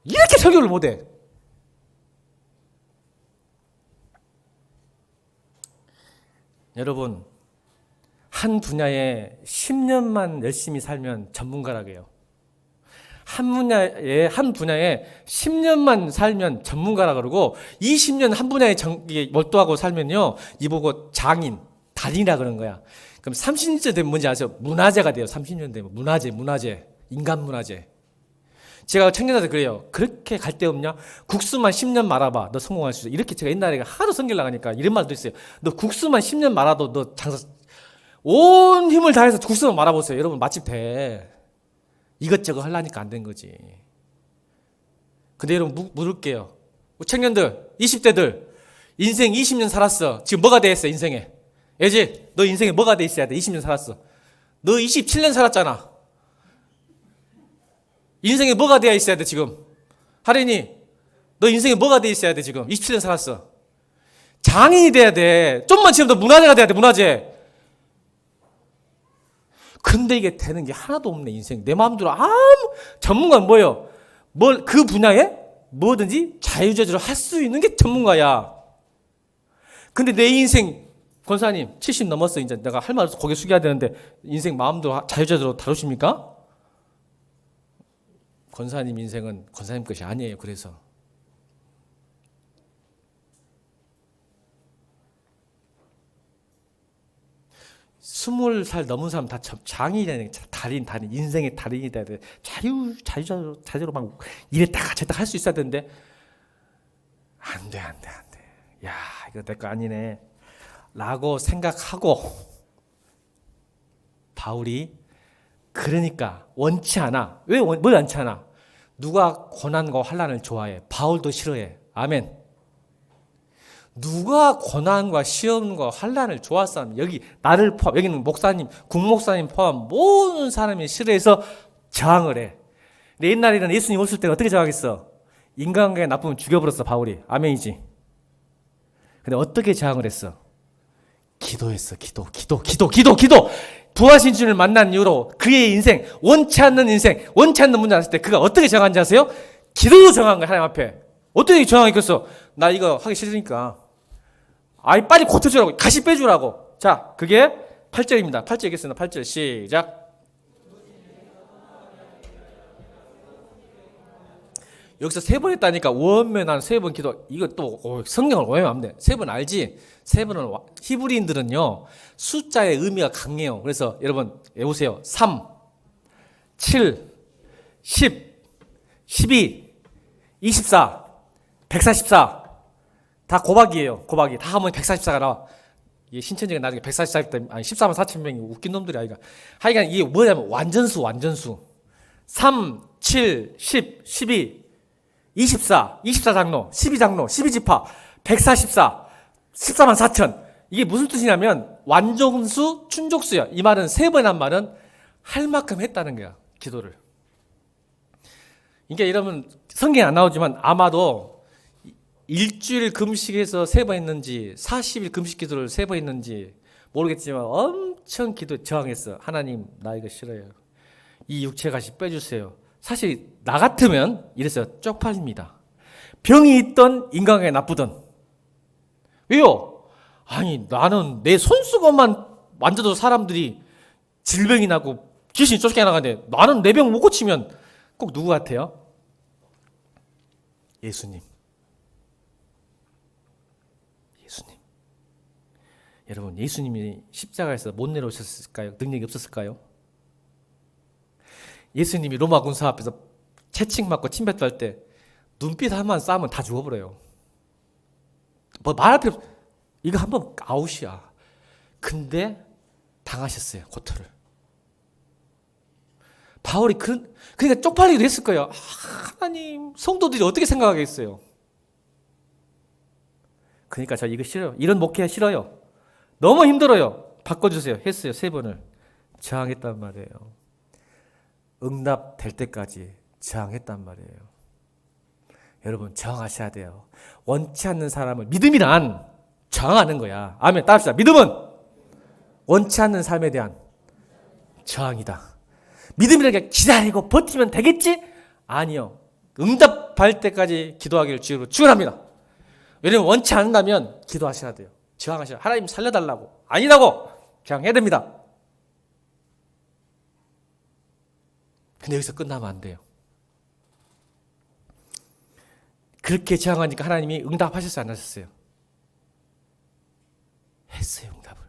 이렇게 설교를 못해. 여러분 한 분야에 10년만 열심히 살면 전문가라고요. 한 분야에 10년만 살면 전문가라 그러고 20년 한 분야에 몰두하고 살면요 이보고 장인, 달인이라 그런 거야. 그럼 30년째 되면 뭔지 아세요? 문화재가 돼요. 30년 되면 문화재, 인간 문화재. 제가 청년한테 그래요. 그렇게 갈 데 없냐? 국수만 10년 말아봐. 너 성공할 수 있어. 이렇게 제가 옛날에 하도 성길 나가니까 이런 말도 있어요. 너 국수만 10년 말아도 너 장사 온 힘을 다해서 국수만 말아보세요. 여러분 맛집 돼. 이것저것 하려니까 안 된 거지. 근데 여러분 물을게요. 청년들, 20대들 인생 20년 살았어. 지금 뭐가 돼 있어 인생에? 예지? 너 인생에 뭐가 돼 있어야 돼? 20년 살았어. 너 27년 살았잖아. 인생에 뭐가 되어 있어야 돼 지금? 하린이 너 인생에 뭐가 돼 있어야 돼 지금? 27년 살았어. 장인이 돼야 돼. 좀만 지금 너 문화재가 돼야 돼. 문화재. 근데 이게 되는 게 하나도 없네 인생. 내 마음대로 전문가는 뭐예요? 그 분야에 뭐든지 자유자재로 할 수 있는 게 전문가야. 근데 내 인생 권사님 70 넘었어. 이제 내가 할 말 없어 고개 숙여야 되는데 인생 마음대로 자유자재로 다루십니까? 권사님 인생은 권사님 것이 아니에요. 그래서 20살 넘은 사람 다 장인이라는 달인 인생의 달인이 돼야 돼. 자유자재로 막 이랬다가 저랬다가 할 수 있어야 되는데 안 돼. 야, 이거 내 거 아니네 라고 생각하고 바울이 그러니까 원치 않아. 왜 뭘 원치 않아? 누가 고난과 환난을 좋아해? 바울도 싫어해. 아멘. 누가 고난과 시험과 환난을 좋아하면 여기 나를 포함, 여기는 목사님, 국목사님 포함 모든 사람이 싫어해서 저항을 해. 근데 옛날에는 예수님 없을 때가 어떻게 저항했어? 인간관계가 나쁘면 죽여버렸어 바울이. 아멘이지. 근데 어떻게 저항을 했어? 기도했어. 기도. 부하신 주님을 만난 이후로 그의 인생, 원치 않는 문제 왔을 때 그가 어떻게 정한지 아세요? 기도로 정한 거야, 하나님 앞에. 어떻게 정하겠어? 나 이거 하기 싫으니까. 아이, 빨리 고쳐주라고. 가시 빼주라고. 자, 그게 8절입니다. 8절 읽겠습니다. 8절 시작. 여기서 3번 했다니까 원면 한 3번 기도. 이거 또 성경을 오해하면 안 돼. 3번 알지? 3번은 히브리인들은요 숫자의 의미가 강해요. 그래서 여러분 해보세요. 3, 7, 10, 12, 24, 144 다 곱하기예요. 곱하기 다 하면 144가 나와. 이게 신천지가 나중에 144 때문에 아니 14만 4천 명이 웃긴 놈들이 아이가. 하여간 이게 뭐냐면 완전수. 3, 7, 10, 12, 24 장로, 12장로, 12지파, 144, 14만 4천. 이게 무슨 뜻이냐면 완전수, 충족수야. 이 말은 3번 한 말은 할 만큼 했다는 거야. 기도를. 그러니까 여러분 성경에 안 나오지만 아마도 일주일 금식해서 3번 했는지 40일 금식 기도를 3번 했는지 모르겠지만 엄청 기도 저항했어. 하나님 나 이거 싫어요. 이 육체 가시 빼주세요. 사실 나 같으면 이랬어요. 쪽팔립니다. 병이 있던 인간관계 나쁘던. 왜요? 아니 나는 내 손수건만 만져도 사람들이 질병이 나고 귀신이 쫓겨나가는데 나는 내 병 못 고치면 꼭 누구 같아요? 예수님. 여러분 예수님이 십자가에서 못 내려오셨을까요? 능력이 없었을까요? 예수님이 로마 군사 앞에서 채찍 맞고 침뱉을 때 눈빛 한번 싸면 다 죽어버려요. 뭐 말할 필요 없어. 이거 한번 아웃이야. 근데 당하셨어요. 고토를. 바울이 그러니까 쪽팔리기도 했을 거예요. 하나님 성도들이 어떻게 생각하겠어요? 그러니까 저 이거 싫어요. 이런 목회 싫어요. 너무 힘들어요. 바꿔주세요. 했어요. 3번을. 저항했단 말이에요. 응답 될 때까지 저항했단 말이에요. 여러분 저항하셔야 돼요. 원치 않는 사람을 믿음이란 저항하는 거야. 아멘. 따릅시다. 믿음은 원치 않는 삶에 대한 저항이다. 믿음이라는 게 기다리고 버티면 되겠지? 아니요. 응답할 때까지 기도하기를 주로 축원합니다. 왜냐면 원치 않는다면 기도하셔야 돼요. 저항하셔야 돼요. 하나님 살려달라고. 아니라고 저항해야 됩니다. 근데 여기서 끝나면 안 돼요. 그렇게 저항하니까 하나님이 응답하셨어요? 안 하셨어요? 했어요. 응답을.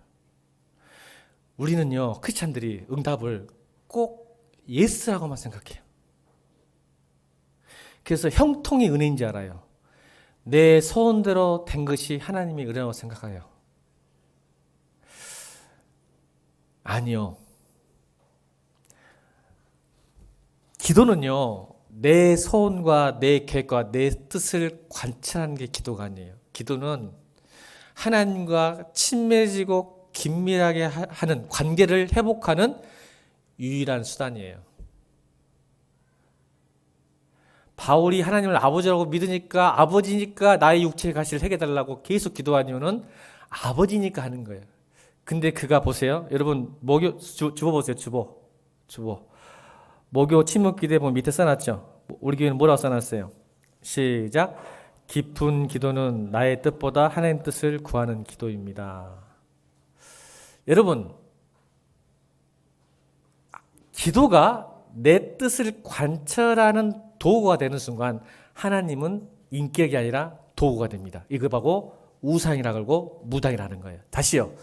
우리는요 크리스찬들이 응답을 꼭 예스라고만 생각해요. 그래서 형통이 은혜인지 알아요. 내 소원대로 된 것이 하나님의 은혜라고 생각해요. 아니요. 기도는요 내 소원과 내 계획과 내 뜻을 관찰하는 게 기도가 아니에요. 기도는 하나님과 친밀해지고 긴밀하게 하는 관계를 회복하는 유일한 수단이에요. 바울이 하나님을 아버지라고 믿으니까 아버지니까 나의 육체의 가시를 해결해달라고 계속 기도한 이유는 아버지니까 하는 거예요. 근데 그가 보세요. 여러분 모교 주보 보세요. 주보. 모교 침묵기도에 보면 밑에 써놨죠. 우리 교회는 뭐라고 써놨어요? 시작. 깊은 기도는 나의 뜻보다 하나님 뜻을 구하는 기도입니다. 여러분, 기도가 내 뜻을 관철하는 도구가 되는 순간 하나님은 인격이 아니라 도구가 됩니다. 이거 보고 우상이라 그러고 무당이라는 거예요. 다시요.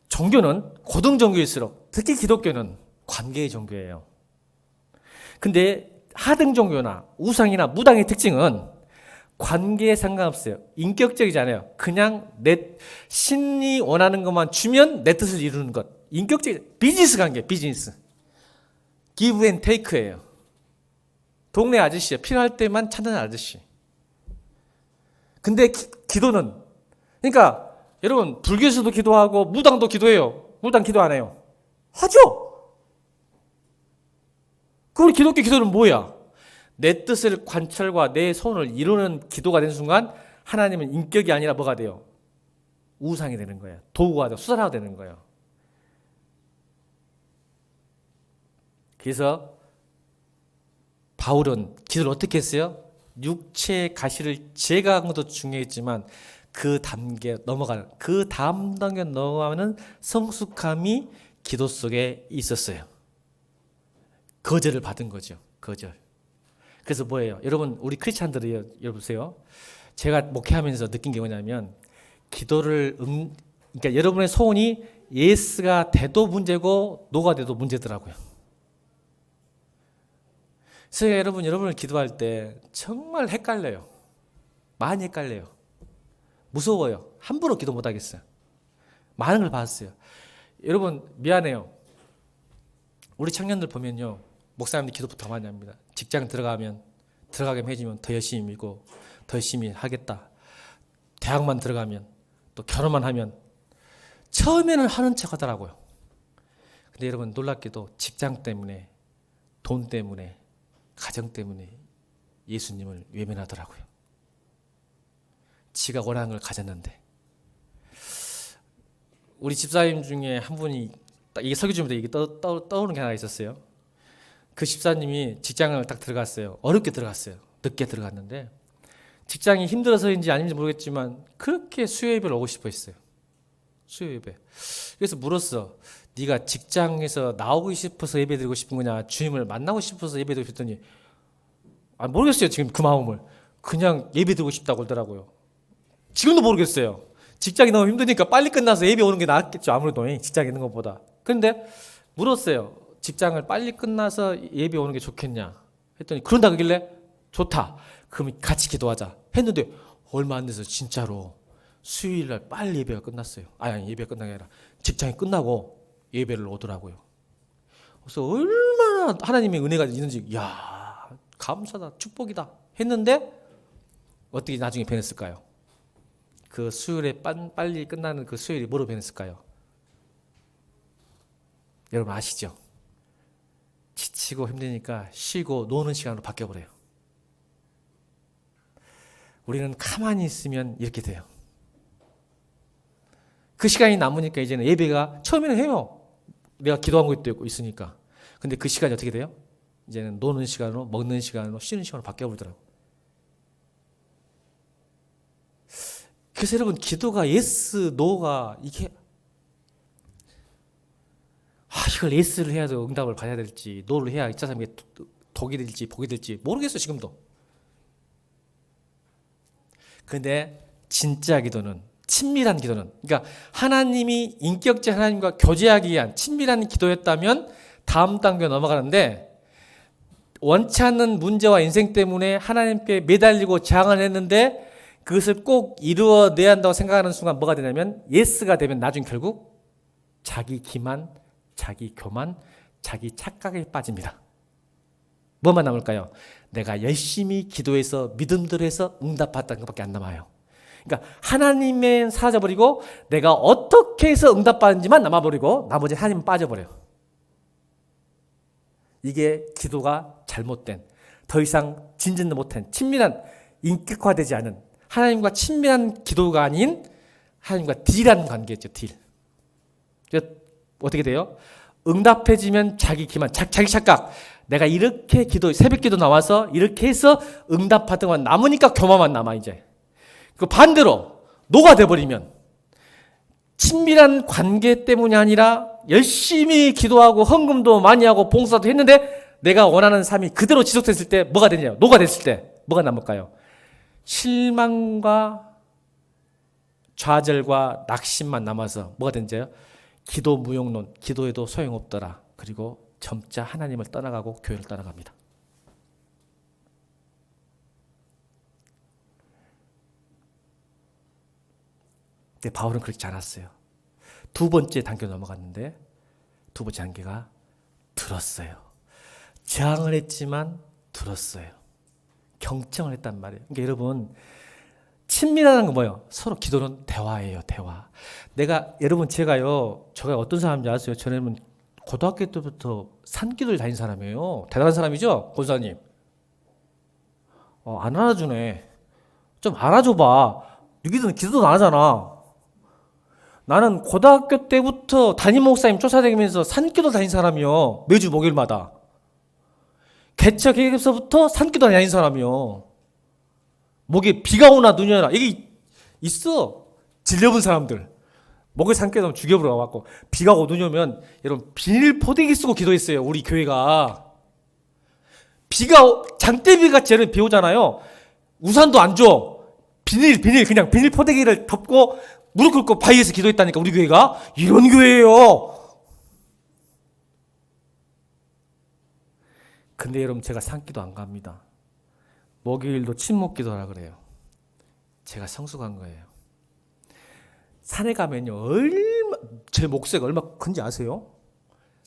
종교는 고등종교일수록 특히 기독교는 관계의 종교예요. 근데 하등 종교나 우상이나 무당의 특징은 관계에 상관없어요. 인격적이지 않아요. 그냥 내 신이 원하는 것만 주면 내 뜻을 이루는 것. 인격적 비즈니스 관계, 비즈니스. give and take예요. 동네 아저씨야. 필요할 때만 찾는 아저씨. 근데 기도는, 그러니까 여러분 불교에서도 기도하고 무당도 기도해요. 무당 기도 안 해요? 하죠. 그럼 기독교 기도는 뭐야? 내 뜻을 관철과 내 소원을 이루는 기도가 된 순간 하나님은 인격이 아니라 뭐가 돼요? 우상이 되는 거예요. 도구가 되고 수단화가 되는 거예요. 그래서 바울은 기도를 어떻게 했어요? 육체의 가시를 제거한 것도 중요했지만 그 단계 넘어가는, 그 다음 단계 넘어가는 성숙함이 기도 속에 있었어요. 거절을 받은 거죠. 거절. 그래서 뭐예요? 여러분, 우리 크리스찬들이 여러분 보세요. 제가 목회하면서 느낀 게 뭐냐면 기도를 그러니까 여러분의 소원이 예스가 돼도 문제고 노가 돼도 문제더라고요. 그래서 여러분을 기도할 때 정말 헷갈려요. 많이 헷갈려요. 무서워요. 함부로 기도 못 하겠어요. 많은 걸 봤어요. 여러분 미안해요. 우리 청년들 보면요. 목사님들 기도부터 더 많이 합니다. 직장 들어가게 해주면 더 열심히 믿고 더 열심히 하겠다. 대학만 들어가면 또 결혼만 하면 처음에는 하는 척 하더라고요. 근데 여러분 놀랍게도 직장 때문에 돈 때문에 가정 때문에 예수님을 외면하더라고요. 지가 원하는 걸 가졌는데. 우리 집사님 중에 한 분이 이게 설교 중부터 이게 떠오르는 게 하나 있었어요. 그 집사님이 직장을 딱 들어갔어요. 어렵게 들어갔어요. 늦게 들어갔는데 직장이 힘들어서인지 아닌지 모르겠지만 그렇게 수요 예배를 오고 싶어 했어요. 수요 예배. 그래서 물었어. 네가 직장에서 나오고 싶어서 예배드리고 싶은 거냐, 주님을 만나고 싶어서 예배드리고 싶더니 모르겠어요. 지금 그 마음을. 그냥 예배드리고 싶다고 그러더라고요. 지금도 모르겠어요. 직장이 너무 힘드니까 빨리 끝나서 예배 오는 게 낫겠죠. 아무래도 직장에 있는 것보다. 그런데 물었어요. 직장을 빨리 끝나서 예배 오는 게 좋겠냐 했더니 그런다 그러길래 좋다. 그럼 같이 기도하자 했는데 얼마 안 돼서 진짜로 수요일날 빨리 예배가 끝났어요. 아니 예배가 끝난 게 아니라 직장이 끝나고 예배를 오더라고요. 그래서 얼마나 하나님의 은혜가 있는지 야 감사다 축복이다 했는데 어떻게 나중에 변했을까요? 그 수요일에 빨리 끝나는 그 수요일이 뭐로 변했을까요? 여러분 아시죠? 지치고 힘드니까 쉬고 노는 시간으로 바뀌어버려요. 우리는 가만히 있으면 이렇게 돼요. 그 시간이 남으니까 이제는 예배가 처음에는 해요. 내가 기도한 것도 있으니까. 근데 그 시간이 어떻게 돼요? 이제는 노는 시간으로, 먹는 시간으로, 쉬는 시간으로 바뀌어버리더라고요. 그래서 여러분 기도가 예스, 노가 이게 이걸 예스를 해야 응답을 받아야 될지 노를 해야 이 사람에게 독이 될지 복이 될지 모르겠어요. 지금도. 그런데 진짜 기도는 친밀한 기도는 그러니까 하나님이 인격적 하나님과 교제하기 위한 친밀한 기도였다면 다음 단계로 넘어가는데 원치 않는 문제와 인생 때문에 하나님께 매달리고 저항을 했는데 그것을 꼭 이루어내야 한다고 생각하는 순간 뭐가 되냐면 예스가 되면 나중 결국 자기 기만, 자기 교만, 자기 착각에 빠집니다. 뭐만 남을까요? 내가 열심히 기도해서 믿음대로 해서 응답받았다는 것밖에 안 남아요. 그러니까 하나님은 사라져버리고 내가 어떻게 해서 응답받은지만 남아버리고 나머지 하나님은 빠져버려요. 이게 기도가 잘못된, 더 이상 진전도 못한 친밀한, 인격화되지 않은 하나님과 친밀한 기도가 아닌 하나님과 딜한 관계죠. 딜. 어떻게 돼요? 응답해지면 자기 기만, 자기 착각. 내가 이렇게 새벽 기도 나와서 이렇게 해서 응답받은 건 남으니까 교만만 남아 이제. 그 반대로 노가 돼버리면 친밀한 관계 때문이 아니라 열심히 기도하고 헌금도 많이 하고 봉사도 했는데 내가 원하는 삶이 그대로 지속됐을 때 뭐가 되냐? 녹아됐을 때 뭐가 남을까요? 실망과 좌절과 낙심만 남아서 뭐가 된지요? 기도 무용론, 기도해도 소용없더라. 그리고 점차 하나님을 떠나가고 교회를 떠나갑니다. 근데 바울은 그렇지 않았어요. 두 번째 단계 넘어갔는데 두 번째 단계가 들었어요. 저항을 했지만 들었어요. 경청을 했단 말이에요. 그러니까 여러분, 친밀하다는 건 뭐예요? 서로 기도는 대화예요, 대화. 여러분, 제가 어떤 사람인지 아세요? 저는 고등학교 때부터 산기도를 다닌 사람이에요. 대단한 사람이죠? 권사님. 안 알아주네. 좀 알아줘봐. 너희들은 기도도 안 하잖아. 나는 고등학교 때부터 담임 목사님 쫓아다니면서 산기도 다닌 사람이요. 매주 목요일마다. 개척 계획에서부터 산기도 다닌 사람이요. 목에 비가 오나 눈이 오나 이게 있어. 질려본 사람들. 목에 산기도 죽여버려 갖고 비가 오고 눈이 오면 여러분 비닐 포대기 쓰고 기도했어요. 우리 교회가. 장대비가 제일 비 오잖아요. 우산도 안 줘. 그냥 비닐 포대기를 덮고 무릎 꿇고 바위에서 기도했다니까 우리 교회가. 이런 교회예요. 근데 여러분 제가 산기도 안 갑니다. 목요일도 침묵기도라 그래요. 제가 성숙한 거예요. 산에 가면요 제 목소리가 얼마 큰지 아세요?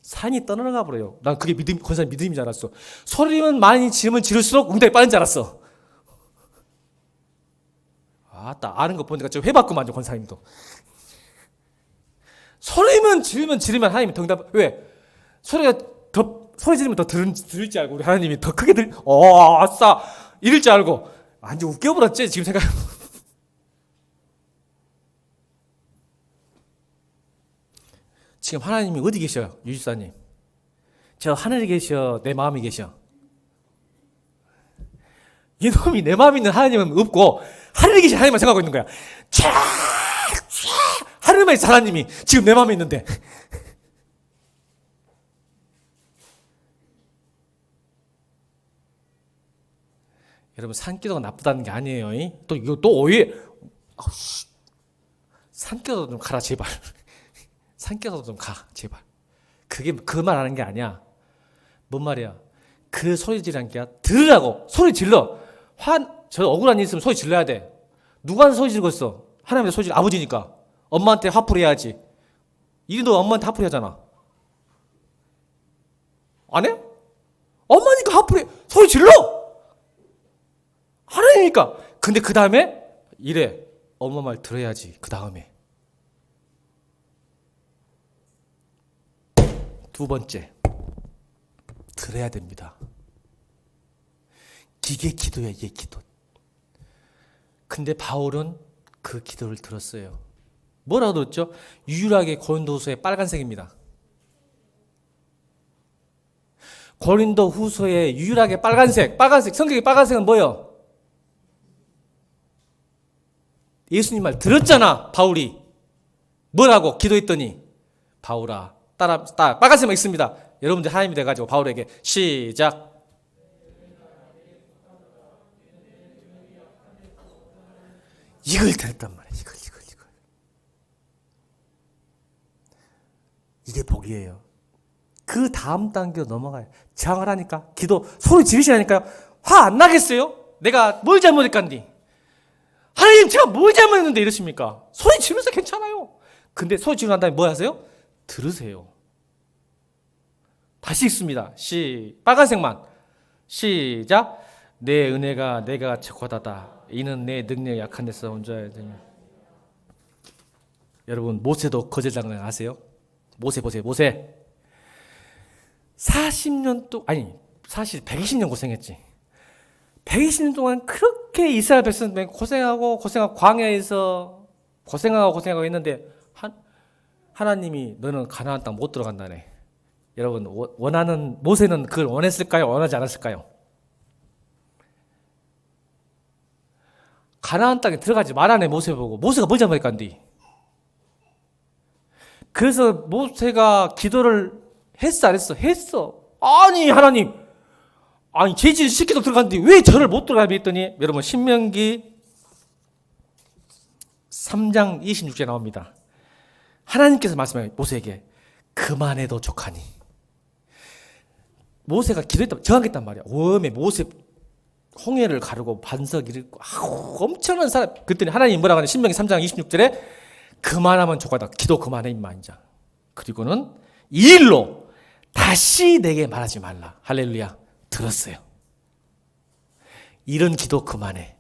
산이 떠나가 버려요. 난 그게 권사님 믿음인 줄 알았어. 소리만 많이 지르면 지를수록 응답이 빠른 줄 알았어. 아는 거 보니까 좀 해봤구만요, 권사님도. 소리만 지르면 하나님이 더 응답. 왜? 소리 지르면 더 들을 줄 알고 우리 하나님이 더 크게 아싸 이럴 줄 알고 완전 웃겨버렸지 지금 생각. 지금 하나님이 어디 계셔요, 유지사님? 저 하늘에 계셔, 내 마음에 계셔? 이놈이 내 마음에 있는 하나님은 없고 하늘에 계신 하나님만 생각하고 있는 거야. 하늘에 있는 하나님이 지금 내 마음에 있는데. 여러분 산기도가 나쁘다는 게 아니에요. 또 이거 또 오해. 산기도 좀 가라 제발. 산기도 좀 가 제발. 그게 그 말 하는 게 아니야. 뭔 말이야? 그 소리 지르는 게 들으라고. 소리 질러. 저 억울한 일 있으면 소리 질러야 돼. 누구한테 소리 지르고 있어? 하나님한테 소리 질러. 아버지니까. 엄마한테 화풀이 해야지. 이리도 엄마한테 화풀이 하잖아. 안 해? 엄마니까 화풀이 소리 질러. 하나님이니까. 근데 그 다음에 이래. 엄마 말 들어야지. 그 다음에. 두 번째. 들어야 됩니다. 이게 기도야, 이게 기도. 근데 바울은 그 기도를 들었어요. 뭐라고 들었죠? 유일하게 고린도후서에 빨간색입니다. 고린도후서에 유일하게 빨간색. 성경의 빨간색은 뭐예요? 예수님 말 들었잖아, 바울이. 뭐라고 기도했더니 바울아, 빨간색만 있습니다. 여러분들 하나님이 돼가지고 바울에게 시작. 이걸 들었단 말이야. 이걸. 이게 복이에요. 그 다음 단계로 넘어가요. 저항을 하니까 기도 소리 지르시라니까요. 화 안 나겠어요? 내가 뭘 잘못했간디? 하나님 제가 뭘 잘못했는데 이러십니까? 소리 지르면서 괜찮아요. 근데 소리 지르고 난 다음에 뭐 하세요? 들으세요. 다시 읽습니다. 빨간색만. 시작. 내 은혜가 내가 최고하다. 이는 내 능력이 약한 데서 온 자야 되니. 여러분 모세도 거절당한 거 아세요? 모세 보세요. 모세 40년 동안 사실 120년 고생했지. 120년 동안 그렇게 이스라엘 백성들 고생하고 광야에서 고생하고 했는데 하나님이 너는 가나안 땅 못 들어간다네. 여러분 모세는 그걸 원했을까요? 원하지 않았을까요? 가나안 땅에 들어가지 말라네. 모세 보고. 모세가 뭘 잘못했간디? 그래서 모세가 기도를 했어 안 했어? 했어. 아니 하나님, 아니 죄질 시키도 들어갔는데 왜 저를 못 들어가게 했더니, 여러분 신명기 3장 26절에 나옵니다. 하나님께서 말씀해요. 모세에게 그만해도 족하니. 모세가 기도했다, 저항했단 말이야. 오음에 모세 홍해를 가르고 반석 일으키고 엄청난 사람. 그랬더니 하나님이 뭐라고 하냐? 신명기 3장 26절에 그만하면 족하다. 기도 그만해 임마 인자. 그리고는 이 일로 다시 내게 말하지 말라. 할렐루야. 들었어요. 이런 기도 그만해.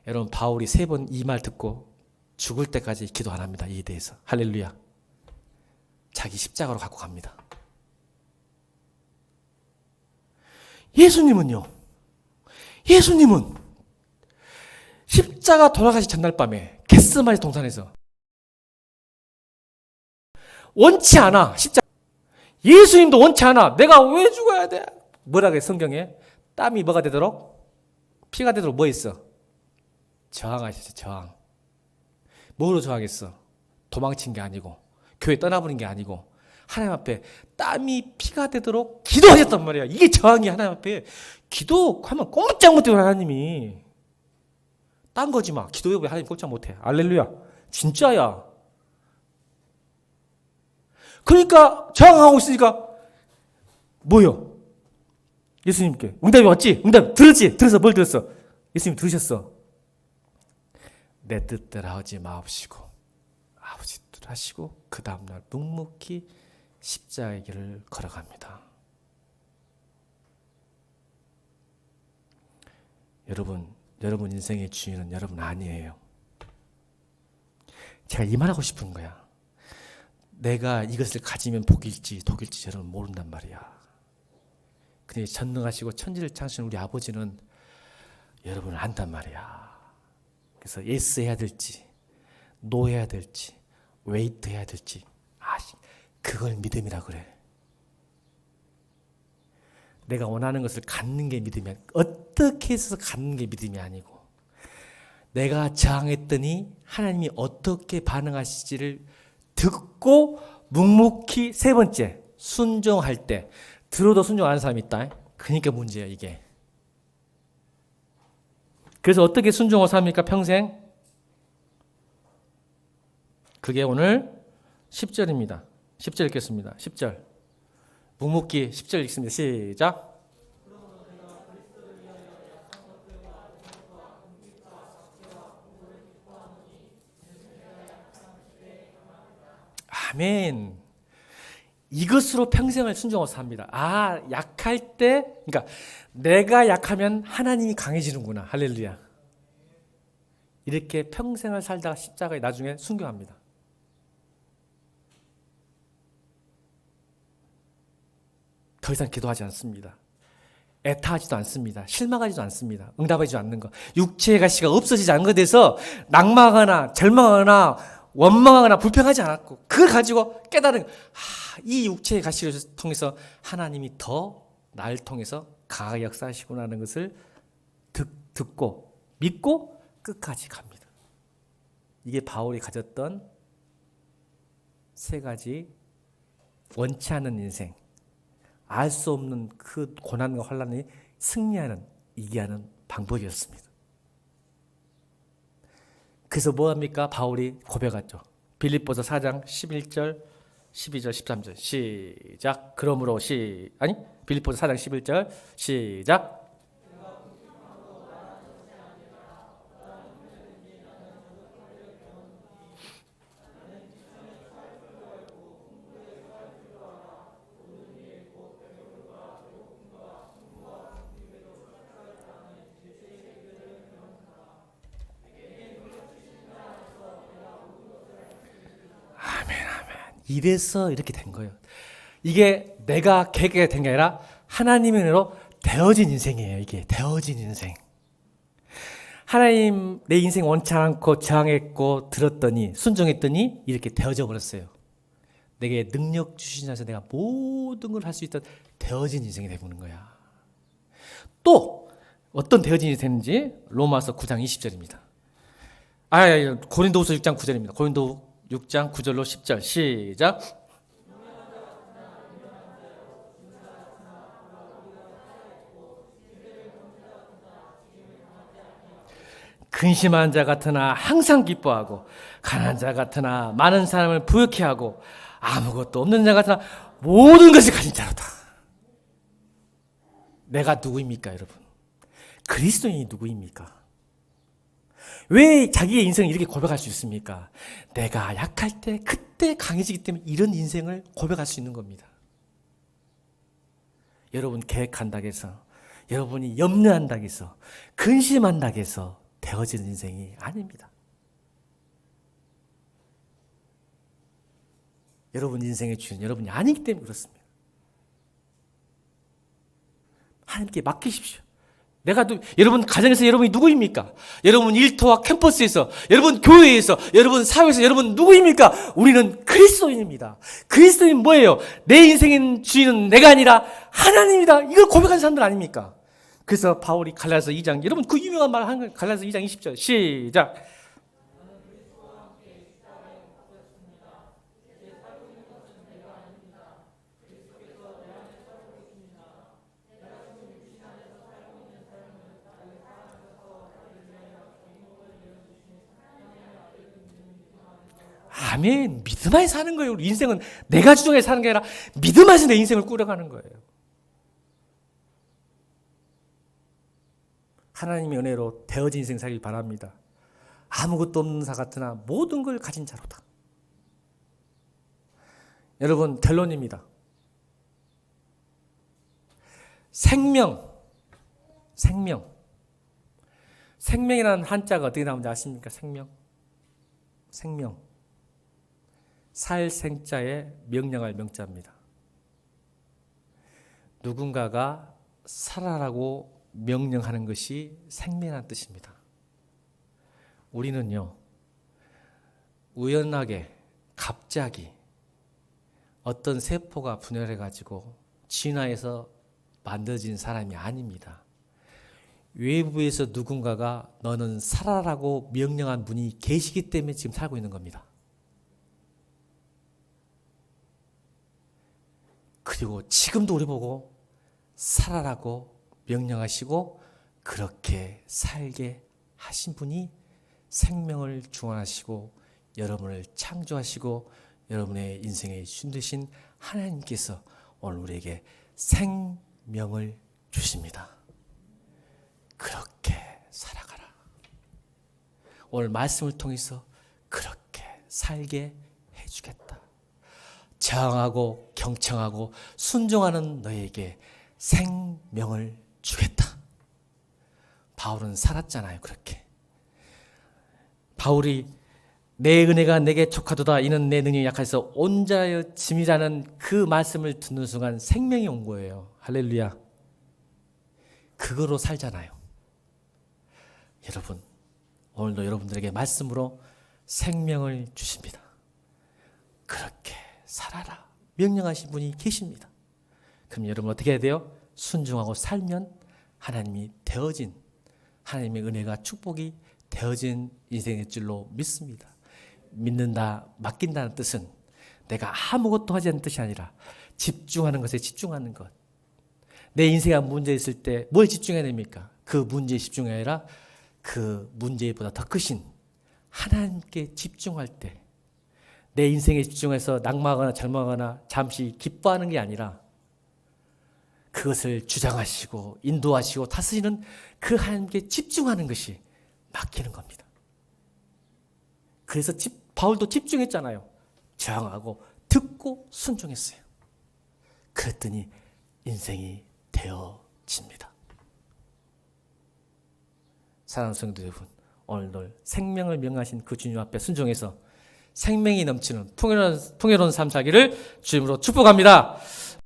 여러분 바울이 3번 이 말 듣고 죽을 때까지 기도 안 합니다. 이에 대해서. 할렐루야. 자기 십자가로 갖고 갑니다. 예수님은요. 예수님은 십자가 돌아가시 전날 밤에 겟세마네 동산에서 원치 않아. 십자가. 예수님도 원치 않아. 내가 왜 죽어야 돼? 뭐라 그래 성경에? 땀이 뭐가 되도록? 피가 되도록 뭐 있어? 저항하셨어. 저항. 뭐로 저항했어? 도망친 게 아니고 교회 떠나버린 게 아니고 하나님 앞에 땀이 피가 되도록 기도하셨단 말이야. 이게 저항이. 하나님 앞에 기도하면 꼼짝 못해요. 하나님이. 딴 거지 마. 기도해 보면 하나님 꼼짝 못해. 할렐루야. 진짜야. 그러니까 저항하고 있으니까 뭐요? 예수님께 응답이 왔지? 응답 들었지? 들어서 뭘 들었어? 예수님 들으셨어. 내 뜻대로 하지 마옵시고 아버지 뜻 하시고 그 다음날 묵묵히 십자가의 길을 걸어갑니다. 여러분 인생의 주인은 여러분 아니에요. 제가 이 말하고 싶은 거야. 내가 이것을 가지면 복일지 독일지 여러분 모른단 말이야. 근데 전능하시고 천지를 창조하신 우리 아버지는 여러분을 안단 말이야. 그래서 예스 해야 될지 노 해야 될지 웨이트 해야 될지 그걸 믿음이라 그래. 내가 원하는 것을 갖는 게 믿음이야. 어떻게 해서 갖는 게 믿음이 아니고 내가 저항했더니 하나님이 어떻게 반응하실지를 듣고 묵묵히. 3번째 순종할 때. 들어도 순종 안 하는 사람이 있다. 그러니까 문제야 이게. 그래서 어떻게 순종을 삽니까 평생? 그게 오늘 10절입니다 10절 읽겠습니다. 10절 묵묵히 10절 읽습니다. 시작. 아멘. 이것으로 평생을 순종해서 삽니다. 약할 때, 그러니까 내가 약하면 하나님이 강해지는구나. 할렐루야. 이렇게 평생을 살다가 십자가에 나중에 순교합니다. 더 이상 기도하지 않습니다. 애타하지도 않습니다. 실망하지도 않습니다. 응답하지 않는 거. 육체의 가시가 없어지지 않은 것에 대해서 낙망하거나 절망하거나 원망하거나 불평하지 않았고 그걸 가지고 깨달은 이 육체의 가시를 통해서 하나님이 더 나를 통해서 강하게 역사하시구나 하는 것을 듣고 믿고 끝까지 갑니다. 이게 바울이 가졌던 3가지 원치 않는 인생, 알 수 없는 그 고난과 환난이 승리하는 이기하는 방법이었습니다. 그래서 뭐합니까? 바울이 고백하죠. 빌립보서 4장 11절 12절 13절 시작. 그러므로 빌립보서 4장 11절 시작. 이래서 이렇게 된 거예요. 이게 내가 계획이 된 게 아니라 하나님의 은혜로 되어진 인생이에요. 이게 되어진 인생. 하나님 내 인생 원치 않고 저항했고 들었더니 순종했더니 이렇게 되어져 버렸어요. 내게 능력 주신 자에서 내가 모든 걸 할 수 있던 되어진 인생이 되는 거야. 또 어떤 되어진 인생이 되는지 로마서 9장 20절입니다. 고린도후서 6장 9절입니다. 고린도 6장 9절로 10절 시작. 근심한 자 같으나 항상 기뻐하고 가난한 자 같으나 많은 사람을 부욕해 하고 아무것도 없는 자 같으나 모든 것을 가진 자로다. 내가 누구입니까, 여러분? 그리스도인이 누구입니까? 왜 자기의 인생을 이렇게 고백할 수 있습니까? 내가 약할 때 그때 강해지기 때문에 이런 인생을 고백할 수 있는 겁니다. 여러분 계획한다고 해서, 여러분이 염려한다고 해서, 근심한다고 해서 되어지는 인생이 아닙니다. 여러분 인생의 주인 여러분이 아니기 때문에 그렇습니다. 하나님께 맡기십시오. 여러분 가정에서 여러분이 누구입니까? 여러분 일터와 캠퍼스에서, 여러분 교회에서, 여러분 사회에서 여러분 누구입니까? 우리는 그리스도인입니다. 그리스도인 뭐예요? 내 인생의 주인은 내가 아니라 하나님이다. 이걸 고백한 사람들 아닙니까? 그래서 바울이 갈라디아서 2장, 여러분 그 유명한 말 하는 거예요. 갈라디아서 2장 20절 시작. 아멘. 믿음 안에 사는 거예요. 우리 인생은 내가 주장해 사는 게 아니라 믿음 안에서 내 인생을 꾸려가는 거예요. 하나님의 은혜로 되어진 인생 살길 바랍니다. 아무것도 없는 자 같으나 모든 걸 가진 자로다. 여러분 결론입니다. 생명이라는 한자가 어떻게 나오는지 아십니까? 생명. 살 생자에 명령할 명자입니다. 누군가가 살아라고 명령하는 것이 생명이라는 뜻입니다. 우리는요, 우연하게 갑자기 어떤 세포가 분열해가지고 진화해서 만들어진 사람이 아닙니다. 외부에서 누군가가 너는 살아라고 명령한 분이 계시기 때문에 지금 살고 있는 겁니다. 그리고 지금도 우리 보고 살아라고 명령하시고 그렇게 살게 하신 분이 생명을 주관하시고 여러분을 창조하시고 여러분의 인생의 주인 되신 하나님께서 오늘 우리에게 생명을 주십니다. 그렇게 살아가라. 오늘 말씀을 통해서 그렇게 살게 해주겠다. 저항하고 경청하고 순종하는 너에게 생명을 주겠다. 바울은 살았잖아요. 그렇게 바울이 내 은혜가 내게 족하도다 이는 내 능력이 약해서 온자여 짐이라는 그 말씀을 듣는 순간 생명이 온 거예요. 할렐루야. 그거로 살잖아요. 여러분 오늘도 여러분들에게 말씀으로 생명을 주십니다. 그렇게 살아라 명령하신 분이 계십니다. 그럼 여러분 어떻게 해야 돼요? 순종하고 살면 하나님이 되어진, 하나님의 은혜가 축복이 되어진 인생의 줄로 믿습니다. 믿는다, 맡긴다는 뜻은 내가 아무것도 하지 않는 뜻이 아니라 집중하는 것에 집중하는 것. 내 인생에 문제 있을 때 뭘 집중해야 됩니까? 그 문제에 집중이 아니라 그 문제보다 더 크신 하나님께 집중할 때 내 인생에 집중해서 낙마하거나 절망하거나 잠시 기뻐하는 게 아니라 그것을 주장하시고 인도하시고 다스리는 그 하나님께 집중하는 것이 맡기는 겁니다. 그래서 바울도 집중했잖아요. 저항하고 듣고 순종했어요. 그랬더니 인생이 되어집니다. 사랑하는 성도 여러분, 오늘도 생명을 명하신 그 주님 앞에 순종해서 생명이 넘치는 풍요로운 삶 살기를 주님으로 축복합니다.